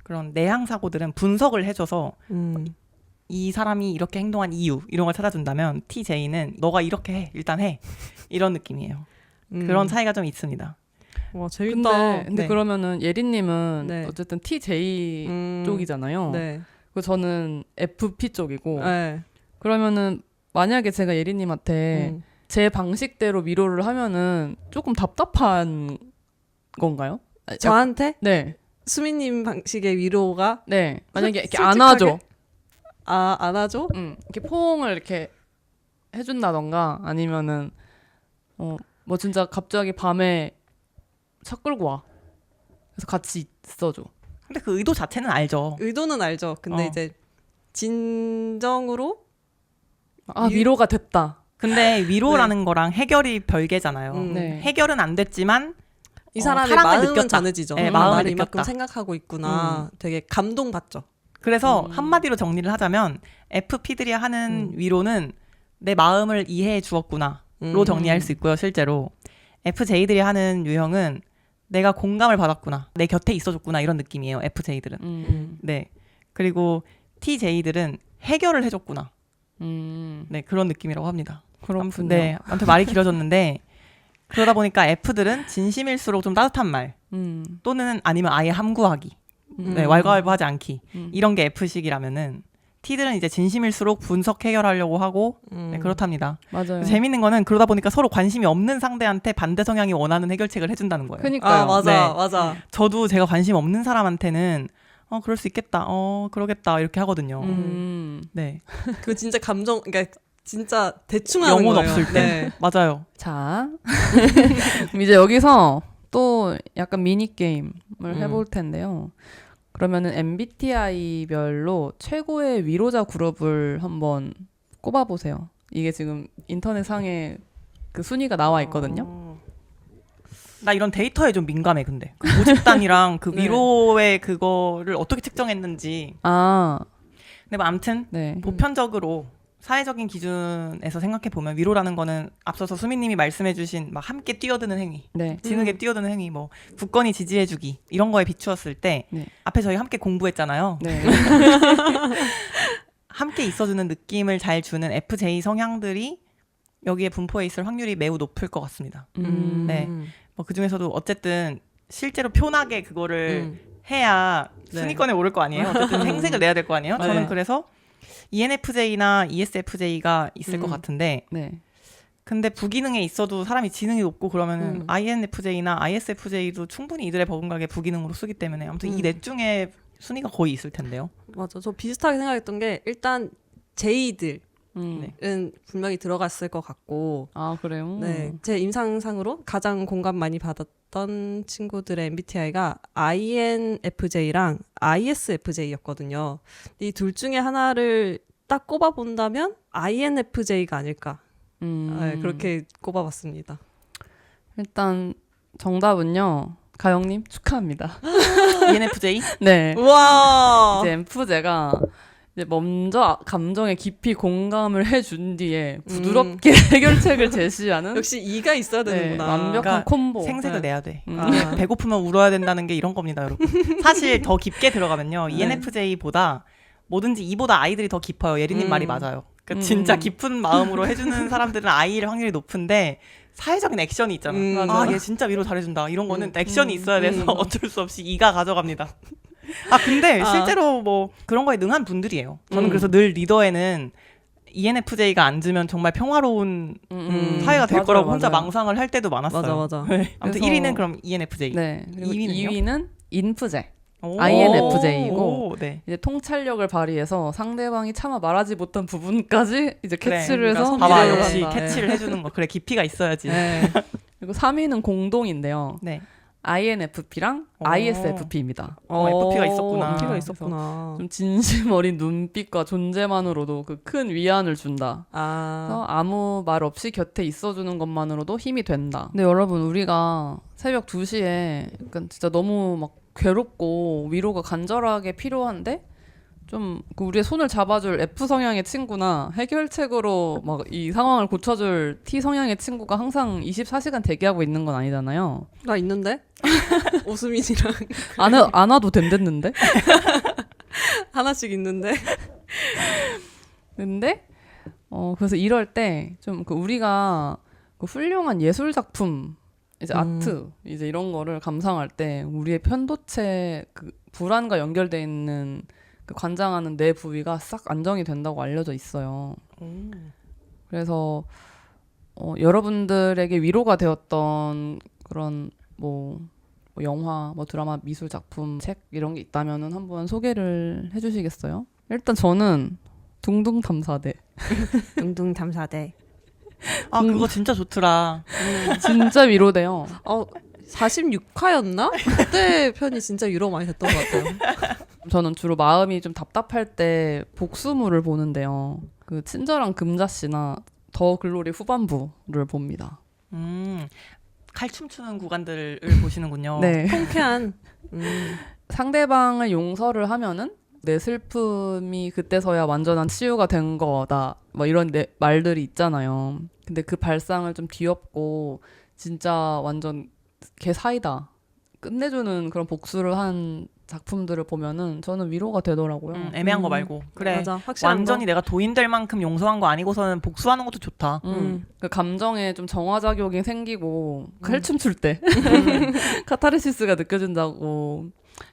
그런 내향 사고들은 분석을 해줘서 이 사람이 이렇게 행동한 이유 이런 걸 찾아준다면 TJ는 너가 이렇게 해 일단 해 이런 느낌이에요. 그런 차이가 좀 있습니다. 와 재밌다. 근데 네. 그러면은 예린님은 네. 어쨌든 TJ 쪽이잖아요. 네. 그리고 저는 FP 쪽이고. 네. 그러면은 만약에 제가 예린님한테 제 방식대로 위로를 하면은 조금 답답한 건가요? 저한테 네. 수민님 방식의 위로가 네. 만약에 이렇게 솔직하게? 안아줘. 안아줘? 이렇게 포옹을 이렇게 해준다던가 아니면은 뭐 진짜 갑자기 밤에 차 끌고 와. 그래서 같이 있어줘. 근데 그 의도 자체는 알죠. 의도는 알죠. 근데 이제 진정으로 위로가 됐다. 근데 위로라는 거랑 해결이 별개잖아요. 네. 해결은 안 됐지만 이 사람의 사랑을 마음은 느꼈다. 전해지죠. 네, 마음을 나를 이만큼 느꼈다. 생각하고 있구나. 되게 감동받죠. 그래서 한마디로 정리를 하자면 FP들이 하는 위로는 내 마음을 이해해 주었구나로 정리할 수 있고요. 실제로 FJ들이 하는 유형은 내가 공감을 받았구나, 내 곁에 있어줬구나 이런 느낌이에요. FJ들은. 네. 그리고 TJ들은 해결을 해줬구나. 네, 그런 느낌이라고 합니다. 그렇군요. 네, 아무튼 말이 길어졌는데 그러다 보니까 F들은 진심일수록 좀 따뜻한 말 또는 아니면 아예 함구하기, 네, 왈가왈부하지 않기 이런 게 F식이라면은 T들은 이제 진심일수록 분석 해결하려고 하고 네, 그렇답니다. 맞아요. 재밌는 거는 그러다 보니까 서로 관심이 없는 상대한테 반대 성향이 원하는 해결책을 해준다는 거예요. 그니까요. 아 맞아 네. 맞아. 저도 제가 관심 없는 사람한테는 그럴 수 있겠다. 그러겠다. 이렇게 하거든요. 네. 그 진짜 감정 그러니까 진짜 대충 하는 영혼 거예요. 없을 때. 네. 맞아요. 자, 그럼 이제 여기서 또 약간 미니 게임을 해볼 텐데요. 그러면은 MBTI별로 최고의 위로자 그룹을 한번 꼽아보세요. 이게 지금 인터넷 상에 그 순위가 나와 있거든요. 나 이런 데이터에 좀 민감해 근데 그 모집단이랑 그 네. 위로의 그거를 어떻게 측정했는지. 아, 근데 뭐 아무튼 네. 보편적으로 사회적인 기준에서 생각해 보면 위로라는 거는 앞서서 수민님이 말씀해주신 막 함께 뛰어드는 행위, 네. 진흙에 뛰어드는 행위, 뭐 굳건히 지지해주기 이런 거에 비추었을 때 네. 앞에 저희 함께 공부했잖아요. 네. 함께 있어주는 느낌을 잘 주는 FJ 성향들이 여기에 분포해 있을 확률이 매우 높을 것 같습니다. 네. 뭐 그 중에서도 어쨌든 실제로 표나게 그거를 해야 네. 순위권에 오를 거 아니에요. 어쨌든 생색을 내야 될 거 아니에요. 저는 네. 그래서 ENFJ나 ESFJ가 있을 것 같은데 네. 근데 부기능에 있어도 사람이 지능이 높고 그러면은 INFJ나 ISFJ도 충분히 이들의 버금가게 부기능으로 쓰기 때문에 아무튼 이 넷 중에 순위가 거의 있을 텐데요. 맞아. 저 비슷하게 생각했던 게 일단 J들은 네. 분명히 들어갔을 것 같고 아, 그래요? 네, 제 임상상으로 가장 공감 많이 받았던 친구들의 MBTI가 INFJ랑 ISFJ였거든요. 이 둘 중에 하나를 딱 꼽아본다면 INFJ가 아닐까. 네, 그렇게 꼽아봤습니다. 일단 정답은요. 가영님 축하합니다. ENFJ? 네. 우와! 이제 MFJ가 이제 먼저 감정에 깊이 공감을 해준 뒤에 부드럽게 해결책을 제시하는 역시 E가 있어야 네, 되는구나. 완벽한 그러니까 콤보. 생색을 네. 내야 돼. 아. 이게 배고프면 울어야 된다는 게 이런 겁니다, 여러분. 사실 더 깊게 들어가면요. ENFJ보다 뭐든지 E보다 I들이 더 깊어요. 예리님 말이 맞아요. 그러니까 진짜 깊은 마음으로 해주는 사람들은 I일 확률이 높은데 사회적인 액션이 있잖아. 맞아. 얘 진짜 위로 잘해준다. 이런 거는 액션이 있어야 돼서 어쩔 수 없이 E가 가져갑니다. 근데 실제로 뭐 그런 거에 능한 분들이에요. 저는 그래서 늘 리더에는 ENFJ가 앉으면 정말 평화로운 사회가 될 맞아요, 거라고 혼자 맞아요. 망상을 할 때도 많았어요. 맞아. 네. 아무튼 그래서- 1위는 그럼 ENFJ. 네. 그리고 2위는요? 2위는 인프제. 오. INFJ이고 네. 이제 통찰력을 발휘해서 상대방이 차마 말하지 못한 부분까지 이제 그래, 캐치를 그러니까 해서 선비를 봐봐 미래로 역시 간다. 캐치를 해주는 거 그래 깊이가 있어야지. 네. 그리고 3위는 공동인데요. 네. INFP랑 오. ISFP입니다. FP가 있었구나. FP가 있었구나. 좀 진심 어린 눈빛과 존재만으로도 그 큰 위안을 준다. 아, 그래서 아무 말 없이 곁에 있어주는 것만으로도 힘이 된다. 근데 여러분 우리가 새벽 2시에 약간 진짜 너무 막 괴롭고 위로가 간절하게 필요한데 좀그 우리의 손을 잡아줄 F 성향의 친구나 해결책으로 막 이 상황을 고쳐줄 T 성향의 친구가 항상 24시간 대기하고 있는 건 아니잖아요. 나 있는데? 오수민이랑 안 와도 된댔는데? 하나씩 있는데. 근데 그래서 이럴 때 좀 그 우리가 그 훌륭한 예술 작품 이제 아트 이제 이런 거를 감상할 때 우리의 편도체 그 불안과 연결돼 있는 그 관장하는 뇌 부위가 싹 안정이 된다고 알려져 있어요. 그래서 여러분들에게 위로가 되었던 그런 뭐 영화, 뭐 드라마, 미술 작품, 책 이런 게 있다면은 한번 소개를 해주시겠어요? 일단 저는 둥둥 탐사대 둥둥 탐사대. 그거 진짜 좋더라. 진짜 위로돼요. 46화였나? 그때 편이 진짜 위로 많이 됐던 것 같아요. 저는 주로 마음이 좀 답답할 때 복수물을 보는데요. 그 친절한 금자 씨나 더 글로리 후반부를 봅니다. 칼춤 추는 구간들을 보시는군요. 네. 통쾌한. 상대방을 용서를 하면은 내 슬픔이 그때서야 완전한 치유가 된 거다. 뭐 이런 말들이 있잖아요. 근데 그 발상을 좀 뒤엎고 진짜 완전 개 사이다. 끝내주는 그런 복수를 한 작품들을 보면은 저는 위로가 되더라고요. 애매한 거 말고. 그래. 맞아. 확실한 완전히 내가 도인될 만큼 용서한 거 아니고서는 복수하는 것도 좋다. 그 감정에 좀 정화작용이 생기고 칼춤 출 때 카타르시스가 느껴진다고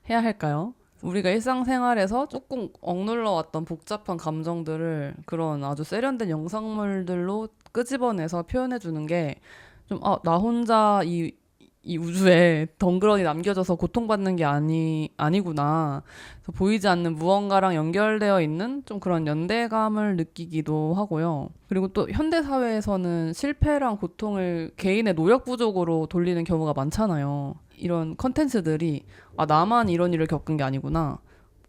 해야 할까요? 우리가 일상생활에서 조금 억눌러 왔던 복잡한 감정들을 그런 아주 세련된 영상물들로 끄집어내서 표현해 주는 게 좀 나 혼자 이 우주에 덩그러니 남겨져서 고통받는 게 아니구나. 그래서 보이지 않는 무언가랑 연결되어 있는 좀 그런 연대감을 느끼기도 하고요. 그리고 또 현대 사회에서는 실패랑 고통을 개인의 노력 부족으로 돌리는 경우가 많잖아요. 이런 컨텐츠들이 나만 이런 일을 겪은 게 아니구나.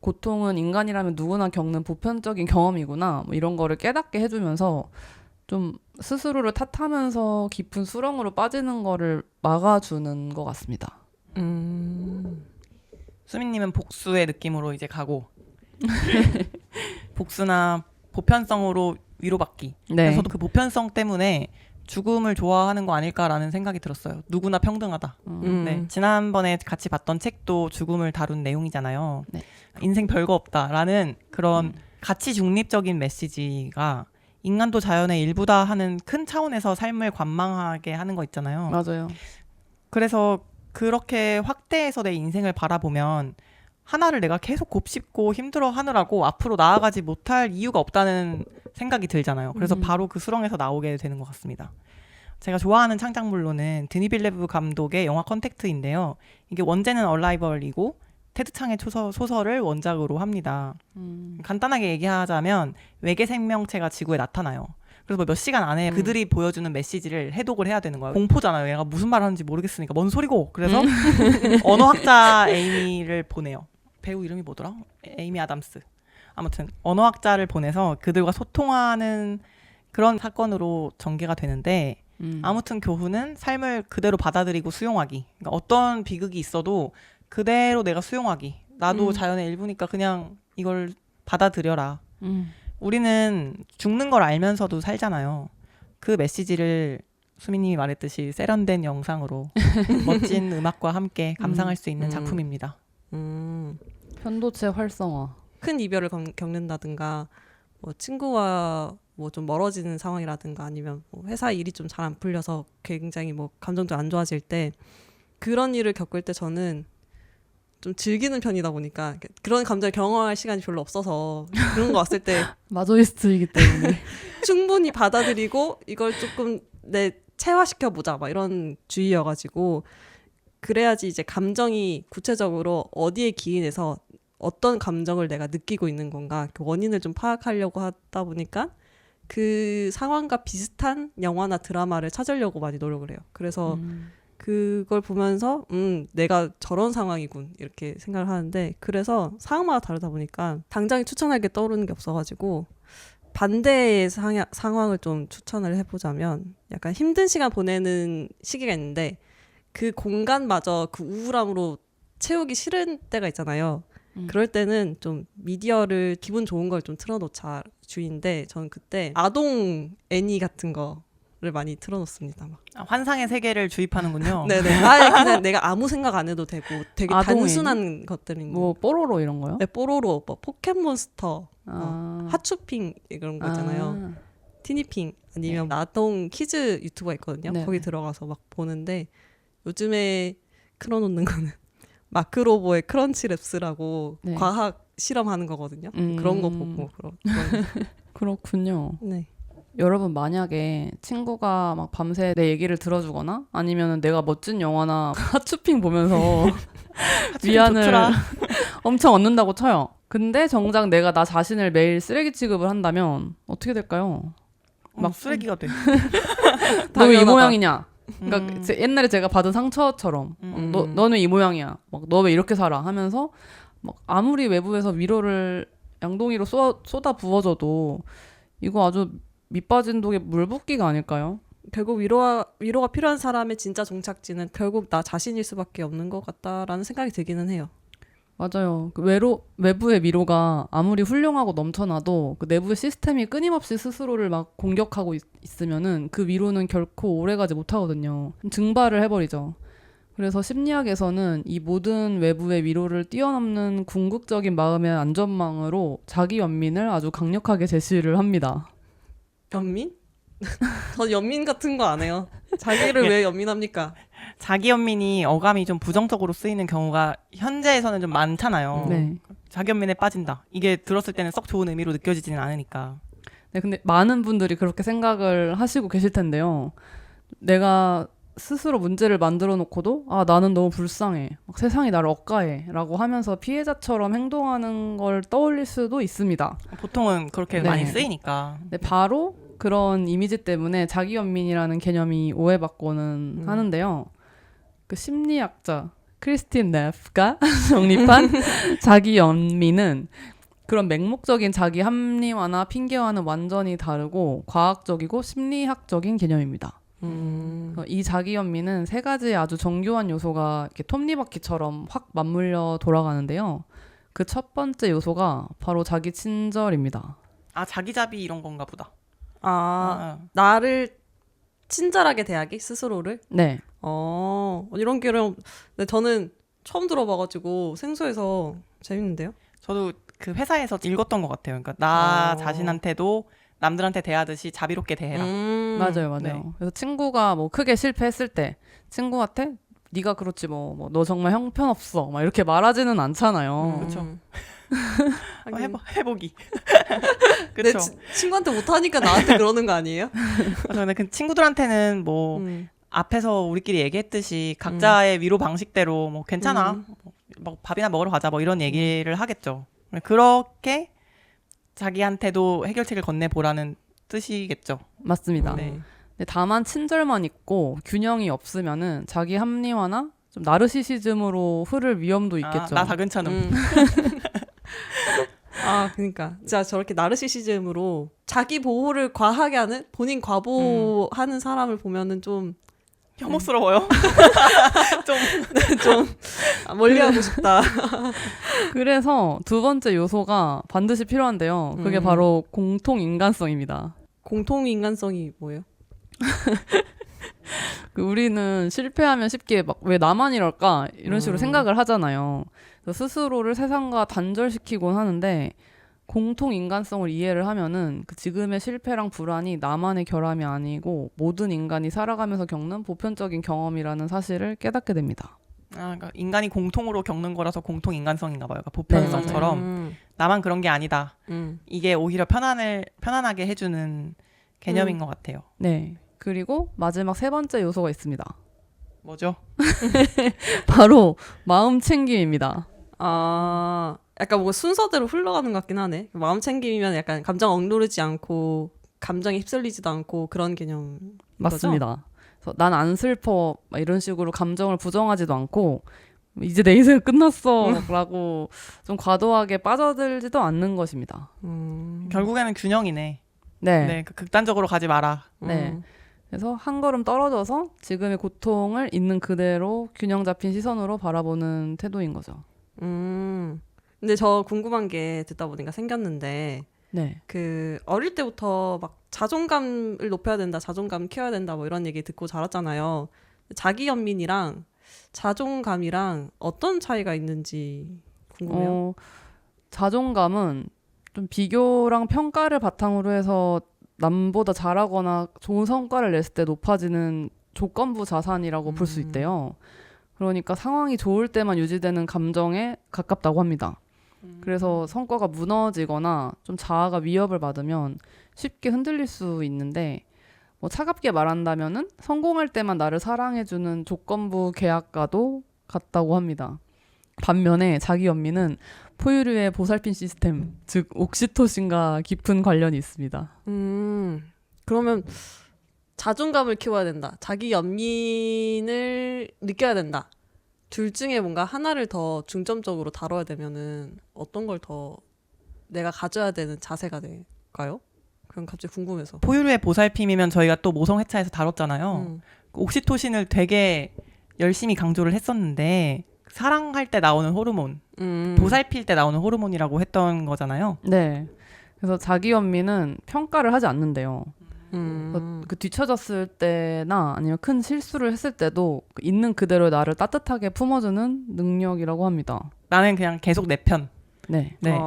고통은 인간이라면 누구나 겪는 보편적인 경험이구나. 뭐 이런 거를 깨닫게 해주면서 좀 스스로를 탓하면서 깊은 수렁으로 빠지는 거를 막아주는 것 같습니다. 수민님은 복수의 느낌으로 이제 가고 복수나 보편성으로 위로받기. 네. 저도 그 보편성 때문에 죽음을 좋아하는 거 아닐까라는 생각이 들었어요. 누구나 평등하다. 네. 지난번에 같이 봤던 책도 죽음을 다룬 내용이잖아요. 네. 인생 별거 없다라는 그런 가치 중립적인 메시지가 인간도 자연의 일부다 하는 큰 차원에서 삶을 관망하게 하는 거 있잖아요. 맞아요. 그래서 그렇게 확대해서 내 인생을 바라보면 하나를 내가 계속 곱씹고 힘들어 하느라고 앞으로 나아가지 못할 이유가 없다는 생각이 들잖아요. 그래서 바로 그 수렁에서 나오게 되는 것 같습니다. 제가 좋아하는 창작물로는 드니 빌레브 감독의 영화 컨택트인데요. 이게 원제는 얼라이벌이고 테드 창의 소설을 원작으로 합니다. 간단하게 얘기하자면 외계 생명체가 지구에 나타나요. 그래서 뭐 몇 시간 안에 그들이 보여주는 메시지를 해독을 해야 되는 거예요. 공포잖아요. 얘가 무슨 말 하는지 모르겠으니까 뭔 소리고. 그래서 언어학자 에이미를 보내요. 배우 이름이 뭐더라? 에이미 아담스. 아무튼 언어학자를 보내서 그들과 소통하는 그런 사건으로 전개가 되는데 아무튼 교훈은 삶을 그대로 받아들이고 수용하기. 그러니까 어떤 비극이 있어도 그대로 내가 수용하기. 나도 자연의 일부니까 그냥 이걸 받아들여라. 우리는 죽는 걸 알면서도 살잖아요. 그 메시지를 수민님이 말했듯이 세련된 영상으로 멋진 음악과 함께 감상할 수 있는 작품입니다. 편도체 활성화. 큰 이별을 겪는다든가 뭐 친구와 뭐 좀 멀어지는 상황이라든가 아니면 뭐 회사 일이 좀 잘 안 풀려서 굉장히 뭐 감정도 안 좋아질 때 그런 일을 겪을 때 저는 좀 즐기는 편이다 보니까 그런 감정을 경험할 시간이 별로 없어서 그런 거 왔을 때 마조이스트이기 때문에 충분히 받아들이고 이걸 조금 체화시켜 보자 막 이런 주의여가지고 그래야지 이제 감정이 구체적으로 어디에 기인해서 어떤 감정을 내가 느끼고 있는 건가 그 원인을 좀 파악하려고 하다 보니까 그 상황과 비슷한 영화나 드라마를 찾으려고 많이 노력을 해요. 그래서 그걸 보면서 내가 저런 상황이군 이렇게 생각을 하는데 그래서 상황마다 다르다 보니까 당장에 추천할 게 떠오르는 게 없어가지고 반대의 상황을 좀 추천을 해보자면 약간 힘든 시간 보내는 시기가 있는데 그 공간마저 그 우울함으로 채우기 싫은 때가 있잖아요. 그럴 때는 좀 미디어를 기분 좋은 걸 좀 틀어놓자 주의인데 저는 그때 아동 애니 같은 거를 많이 틀어놓습니다. 막. 환상의 세계를 주입하는군요. 네네. 그냥 내가 아무 생각 안 해도 되고 되게 단순한 것들인 뭐 뽀로로 이런 거요? 네, 뽀로로, 뭐 포켓몬스터, 하츄핑 이런 거 있잖아요. 티니핑 아니면 아동 키즈 유튜버가 있거든요. 네. 거기 들어가서 막 보는데 요즘에 틀어놓는 거는 마크로보의 크런치랩스라고 네. 과학 실험하는 거거든요. 그런 거 보고 그렇군요. 네. 여러분 만약에 친구가 막 밤새 내 얘기를 들어주거나 아니면 내가 멋진 영화나 하츄핑 보면서 위안을 엄청 얻는다고 쳐요. 근데 정작 내가 나 자신을 매일 쓰레기 취급을 한다면 어떻게 될까요? 막 쓰레기가 돼. 너 왜 이 모양이냐? 그러니까 옛날에 제가 받은 상처처럼 너는 이 모양이야. 막 너 왜 이렇게 살아? 하면서 막 아무리 외부에서 위로를 양동이로 쏟아 부어줘도 이거 아주 밑빠진 독에 물 붓기가 아닐까요? 결국 위로가 필요한 사람의 진짜 종착지는 결국 나 자신일 수밖에 없는 것 같다라는 생각이 들기는 해요. 맞아요. 그 외부의 위로가 아무리 훌륭하고 넘쳐나도 그 내부 시스템이 끊임없이 스스로를 막 공격하고 있으면은 그 위로는 결코 오래가지 못하거든요. 증발을 해버리죠. 그래서 심리학에서는 이 모든 외부의 위로를 뛰어넘는 궁극적인 마음의 안전망으로 자기 연민을 아주 강력하게 제시를 합니다. 연민? 저 연민 같은 거 안 해요. 자기를 왜 연민합니까? 자기 연민이 어감이 좀 부정적으로 쓰이는 경우가 현재에서는 좀 많잖아요. 네. 자기 연민에 빠진다. 이게 들었을 때는 썩 좋은 의미로 느껴지지는 않으니까. 네, 근데 많은 분들이 그렇게 생각을 하시고 계실 텐데요. 내가 스스로 문제를 만들어 놓고도 아, 나는 너무 불쌍해. 막 세상이 나를 억까해. 라고 하면서 피해자처럼 행동하는 걸 떠올릴 수도 있습니다. 보통은 그렇게 네. 많이 쓰이니까. 근데 바로 그런 이미지 때문에 자기연민이라는 개념이 오해받고는 하는데요. 그 심리학자 크리스틴 네프가 정립한 자기연민은 그런 맹목적인 자기 합리화나 핑계와는 완전히 다르고 과학적이고 심리학적인 개념입니다. 이 자기연민은 세 가지의 아주 정교한 요소가 이렇게 톱니바퀴처럼 확 맞물려 돌아가는데요. 그 첫 번째 요소가 바로 자기 친절입니다. 아, 자기자비 이런 건가 보다. 나를 친절하게 대하기 스스로를. 네. 이런 개념 네, 저는 처음 들어봐가지고 생소해서 재밌는데요. 저도 그 회사에서 읽었던 것 같아요. 그러니까 나 어. 자신한테도 남들한테 대하듯이 자비롭게 대해라. 맞아요. 네. 그래서 친구가 뭐 크게 실패했을 때 친구한테 네가 그렇지 뭐 너 정말 형편없어 막 이렇게 말하지는 않잖아요. 그쵸. 하긴. 해보기. 내 그렇죠. 친구한테 못하니까 나한테 그러는 거 아니에요? 근데 그 친구들한테는 뭐 앞에서 우리끼리 얘기했듯이 각자의 위로 방식대로 뭐 괜찮아, 뭐 밥이나 먹으러 가자 뭐 이런 얘기를 하겠죠. 그렇게 자기한테도 해결책을 건네보라는 뜻이겠죠. 맞습니다. 네. 근데 다만 친절만 있고 균형이 없으면은 자기 합리화나 좀 나르시시즘으로 흐를 위험도 있겠죠. 나 다 괜찮음. 그러니까 진짜 저렇게 나르시시즘으로 자기 보호를 과하게 하는 본인 과보하는 사람을 보면은 좀 혐오스러워요. 멀리하고 싶다. 그래서 두 번째 요소가 반드시 필요한데요. 그게 바로 공통 인간성입니다. 공통 인간성이 뭐예요? 우리는 실패하면 쉽게 막 왜 나만 이럴까 이런 식으로 생각을 하잖아요. 그래서 스스로를 세상과 단절시키곤 하는데 공통 인간성을 이해를 하면은 그 지금의 실패랑 불안이 나만의 결함이 아니고 모든 인간이 살아가면서 겪는 보편적인 경험이라는 사실을 깨닫게 됩니다. 그러니까 인간이 공통으로 겪는 거라서 공통 인간성인가 봐요. 그러니까 보편성처럼 나만 그런 게 아니다. 이게 오히려 편안하게 해주는 개념인 것 같아요. 네. 그리고 마지막 세 번째 요소가 있습니다. 뭐죠? 바로 마음 챙김입니다. 약간 뭔가 순서대로 흘러가는 것 같긴 하네. 마음 챙김이면 약간 감정 억누르지 않고 감정에 휩쓸리지도 않고 그런 개념. 맞습니다. 그래서 난 안 슬퍼 막 이런 식으로 감정을 부정하지도 않고 이제 내 인생 끝났어 라고 좀 과도하게 빠져들지도 않는 것입니다. 결국에는 균형이네. 네. 네, 극단적으로 가지 마라. 네. 그래서 한 걸음 떨어져서 지금의 고통을 있는 그대로 균형 잡힌 시선으로 바라보는 태도인 거죠. 근데 저 궁금한 게 듣다 보니까 생겼는데 네. 그 어릴 때부터 막 자존감을 높여야 된다, 자존감 키워야 된다 뭐 이런 얘기 듣고 자랐잖아요. 자기 연민이랑 자존감이랑 어떤 차이가 있는지 궁금해요. 자존감은 좀 비교랑 평가를 바탕으로 해서 남보다 잘하거나 좋은 성과를 냈을 때 높아지는 조건부 자산이라고 볼 수 있대요. 그러니까 상황이 좋을 때만 유지되는 감정에 가깝다고 합니다. 그래서 성과가 무너지거나 좀 자아가 위협을 받으면 쉽게 흔들릴 수 있는데 뭐 차갑게 말한다면은 성공할 때만 나를 사랑해주는 조건부 계약과도 같다고 합니다. 반면에 자기 연민은 포유류의 보살핌 시스템, 즉 옥시토신과 깊은 관련이 있습니다. 그러면 자존감을 키워야 된다. 자기 연민을 느껴야 된다. 둘 중에 뭔가 하나를 더 중점적으로 다뤄야 되면은 어떤 걸 더 내가 가져야 되는 자세가 될까요? 그럼 갑자기 궁금해서. 포유류의 보살핌이면 저희가 또 모성회차에서 다뤘잖아요. 옥시토신을 되게 열심히 강조를 했었는데 사랑할 때 나오는 호르몬, 보살필 때 나오는 호르몬이라고 했던 거잖아요. 네. 그래서 자기 연민은 평가를 하지 않는데요. 그 뒤처졌을 때나 아니면 큰 실수를 했을 때도 있는 그대로 나를 따뜻하게 품어주는 능력이라고 합니다. 나는 그냥 계속 내 편. 네. 네.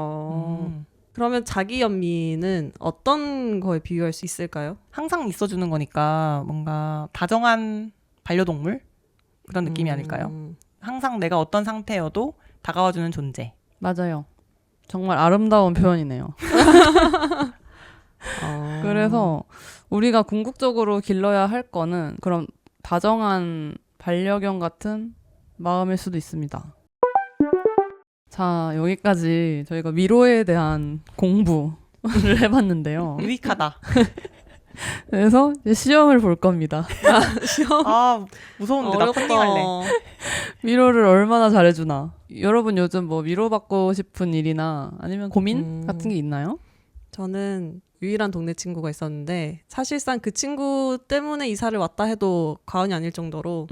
그러면 자기 연민은 어떤 거에 비유할 수 있을까요? 항상 있어주는 거니까 뭔가 다정한 반려동물? 그런 느낌이 아닐까요? 항상 내가 어떤 상태여도 다가와주는 존재. 맞아요. 정말 아름다운 표현이네요. 그래서 우리가 궁극적으로 길러야 할 거는 그런 다정한 반려견 같은 마음일 수도 있습니다. 자, 여기까지 저희가 위로에 대한 공부를 해봤는데요. 유익하다. 그래서 이제 시험을 볼 겁니다. 아 무서운데 나 컨닝할래. 위로를 얼마나 잘해주나. 여러분 요즘 뭐 위로받고 싶은 일이나 아니면 고민 같은 게 있나요? 저는 유일한 동네 친구가 있었는데 사실상 그 친구 때문에 이사를 왔다 해도 과언이 아닐 정도로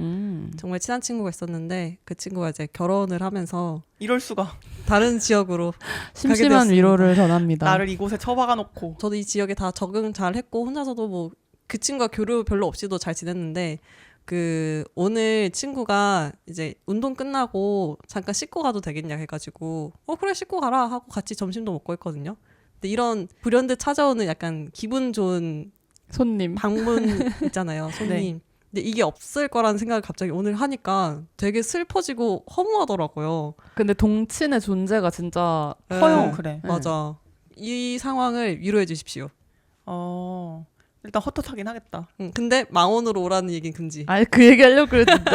정말 친한 친구가 있었는데 그 친구가 이제 결혼을 하면서 이럴 수가. 다른 지역으로 심심한 되었습니다. 위로를 전합니다. 나를 이곳에 처박아 놓고. 저도 이 지역에 다 적응 잘 했고 혼자서도 뭐 그 친구가 교류 별로 없이도 잘 지냈는데 그 오늘 친구가 이제 운동 끝나고 잠깐 씻고 가도 되겠냐 해가지고 그래 씻고 가라 하고 같이 점심도 먹고 했거든요. 근데 이런 불현듯 찾아오는 약간 기분 좋은 손님. 방문 있잖아요. 손님. 네. 근데 이게 없을 거라는 생각을 갑자기 오늘 하니까 되게 슬퍼지고 허무하더라고요. 근데 동친의 존재가 진짜 네. 커요. 그래. 네. 맞아. 이 상황을 위로해 주십시오. 일단 헛헛하긴 하겠다. 근데 망원으로 오라는 얘기는 금지. 아니 그 얘기 하려고 그랬는데.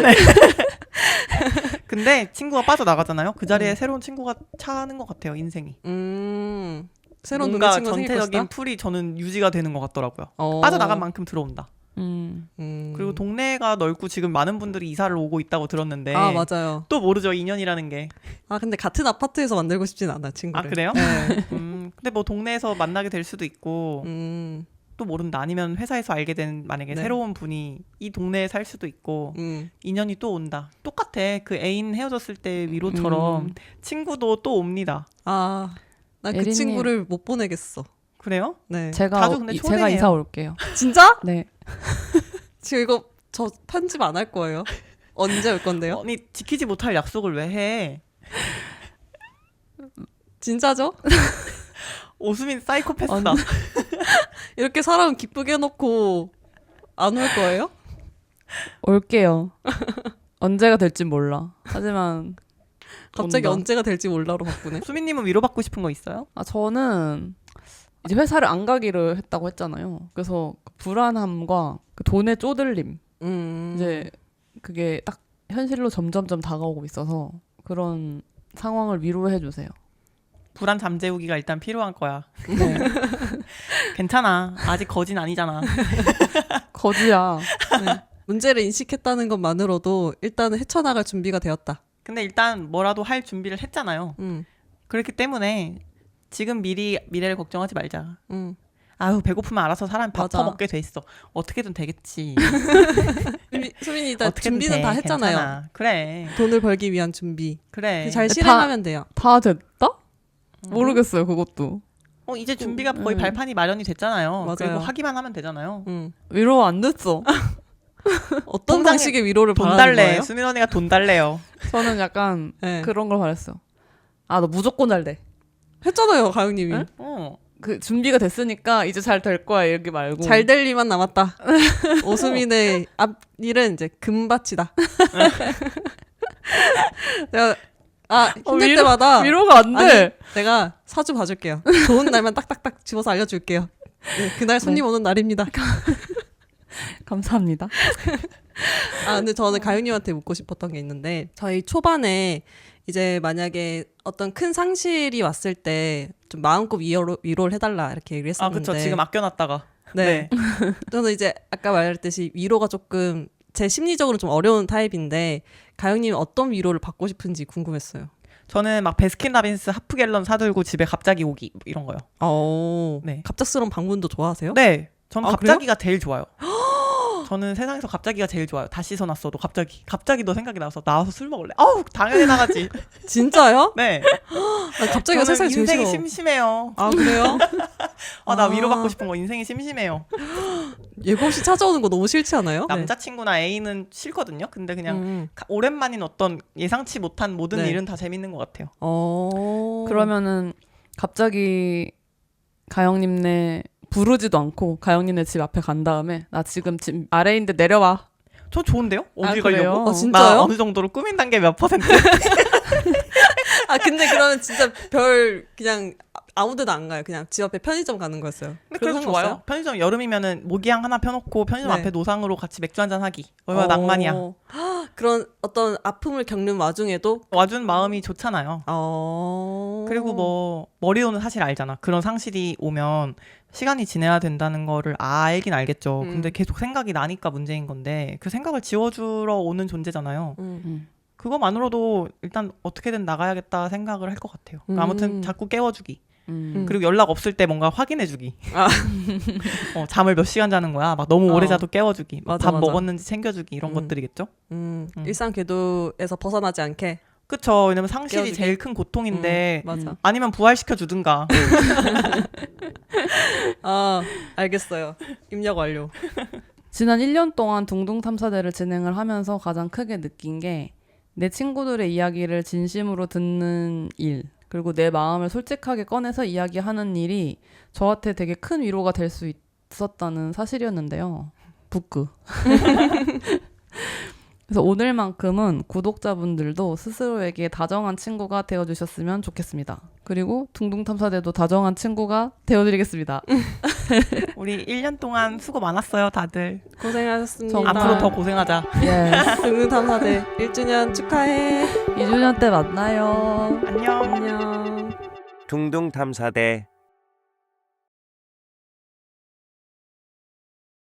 근데 친구가 빠져나가잖아요. 그 자리에 새로운 친구가 차는 것 같아요. 인생이. 새로운 뭔가 동네 친구가 생길 전체적인 것이다? 풀이 저는 유지가 되는 것 같더라고요. 빠져나간 만큼 들어온다. 그리고 동네가 넓고 지금 많은 분들이 이사를 오고 있다고 들었는데 아 맞아요. 또 모르죠. 인연이라는 게. 아 근데 같은 아파트에서 만들고 싶진 않아 친구를. 아 그래요? 네. 근데 뭐 동네에서 만나게 될 수도 있고 또 모른다. 아니면 회사에서 알게 된 만약에 네. 새로운 분이 이 동네에 살 수도 있고 인연이 또 온다. 똑같아. 그 애인 헤어졌을 때 위로처럼 친구도 또 옵니다. 아, 난 그 예린님. 친구를 못 보내겠어. 그래요? 네. 제가 자주 근데 제가 초대해요. 이사 올게요. 진짜? 네. 지금 이거 저 편집 안 할 거예요. 언제 올 건데요? 아니 지키지 못할 약속을 왜 해? 진짜죠? 오수민 사이코패스다. 이렇게 사람 기쁘게 해놓고 안 올 거예요? 올게요. 언제가 될지 몰라. 하지만 갑자기 온다. 언제가 될지 몰라로 바꾸네. 수민님은 위로받고 싶은 거 있어요? 저는 이제 회사를 안 가기로 했다고 했잖아요. 그래서 그 불안함과 그 돈의 쪼들림 이제 그게 딱 현실로 점점점 다가오고 있어서 그런 상황을 위로해 주세요. 불안 잠재우기가 일단 필요한 거야. 네. 괜찮아. 아직 거진 아니잖아. 거지야. 네. 문제를 인식했다는 것만으로도 일단은 헤쳐나갈 준비가 되었다. 근데 일단 뭐라도 할 준비를 했잖아요. 그렇기 때문에 지금 미래를 걱정하지 말자. 아유 배고프면 알아서 사람이 밥 맞아. 퍼먹게 돼 있어. 어떻게든 되겠지. 수민이 일단 어떻게든 준비는 돼. 다 했잖아요. 괜찮아. 그래. 돈을 벌기 위한 준비. 그래. 잘 다- 실행하면 돼요. 다 됐다? 모르겠어요, 그것도. 이제 준비가 거의 발판이 마련이 됐잖아요. 맞아요. 그리고 하기만 하면 되잖아요. 위로 안 됐어. 어떤 통장에 방식의 위로를 돈 바라는 달래. 거예요? 수민 언니가 돈 달래요. 저는 약간 네. 그런 걸 바랬어. 아, 너 무조건 잘 돼. 했잖아요, 가영님이. 응? 어. 그 준비가 됐으니까 이제 잘 될 거야 이렇게 말고. 잘 될 일만 남았다. 오수민의 앞일은 이제 금바치다. 내가 힘들 위로- 때마다 위로가 안 돼. 아니, 내가 사주 봐줄게요. 좋은 날만 딱딱딱 집어서 알려줄게요. 네, 그날 손님 오는 날입니다. 감사합니다. 근데 저는 가윤님한테 묻고 싶었던 게 있는데 저희 초반에 이제 만약에 어떤 큰 상실이 왔을 때 좀 마음껏 위로를 해달라 이렇게 얘기를 아 했었는데 그쵸. 지금 아껴놨다가. 네. 저는 이제 아까 말했듯이 위로가 조금 제 심리적으로 좀 어려운 타입인데 가영님 어떤 위로를 받고 싶은지 궁금했어요. 저는 막 베스킨라빈스 하프갤런 사들고 집에 갑자기 오기 이런 거요. 네. 갑작스러운 방문도 좋아하세요? 네. 저는 아, 갑자기가 제일 좋아요. 저는 세상에서 갑자기가 제일 좋아요. 다 씻어놨어도 갑자기 너 생각이 나서 나와서 술 먹을래? 아우 당연히 나가지. 진짜요? 네. 갑자기가 저는 세상에 제일 인생이 싫어. 심심해요. 아 그래요? 나 위로받고 싶은 거 인생이 심심해요. 예고 없이 찾아오는 거 너무 싫지 않아요? 남자친구나 애인은 싫거든요. 근데 그냥 네. 오랜만인 어떤 예상치 못한 모든 네. 일은 다 재밌는 것 같아요. 그러면은 갑자기 가영님네 부르지도 않고 가영님네 집 앞에 간 다음에 나 지금 집 아래인데 내려와. 저 좋은데요? 어디 그래요? 가려고? 진짜요? 나 어느 정도로 꾸민 단계 몇 퍼센트? 아 근데 그러면 진짜 별 그냥 아무 데도 안 가요. 그냥 집 앞에 편의점 가는 거였어요. 근데 그래도 그래서 좋아요. 편의점 여름이면은 모기향 하나 펴놓고 편의점 네. 앞에 노상으로 같이 맥주 한잔 하기. 얼마나 낭만이야. 헉, 그런 어떤 아픔을 겪는 와중에도 와준 마음이 좋잖아요. 어. 그리고 뭐 머리로는 사실 알잖아. 그런 상실이 오면 시간이 지내야 된다는 거를 알긴 알겠죠. 근데 계속 생각이 나니까 문제인 건데 그 생각을 지워주러 오는 존재잖아요. 그거만으로도 일단 어떻게든 나가야겠다 생각을 할 것 같아요. 그러니까 아무튼 자꾸 깨워주기. 그리고 연락 없을 때 뭔가 확인해주기. 아. 잠을 몇 시간 자는 거야. 막 너무 오래 어. 자도 깨워주기. 맞아, 밥 맞아. 먹었는지 챙겨주기. 이런 것들이겠죠. 일상 궤도에서 벗어나지 않게. 그쵸. 왜냐면 상실이 깨워주기. 제일 큰 고통인데 맞아. 아니면 부활시켜 주든가. 아 알겠어요. 입력 완료. 지난 1년 동안 둥둥 탐사대를 진행을 하면서 가장 크게 느낀 게 내 친구들의 이야기를 진심으로 듣는 일, 그리고 내 마음을 솔직하게 꺼내서 이야기하는 일이 저한테 되게 큰 위로가 될 수 있었다는 사실이었는데요. 부끄. 그래서 오늘만큼은 구독자분들도 스스로에게 다정한 친구가 되어주셨으면 좋겠습니다. 그리고 둥둥탐사대도 다정한 친구가 되어드리겠습니다. 우리 1년 동안 수고 많았어요, 다들. 고생하셨습니다. 정말. 앞으로 더 고생하자. 예. 등등탐사대 1주년 축하해. 2주년 때 만나요. 안녕. 안녕. 둥둥 탐사대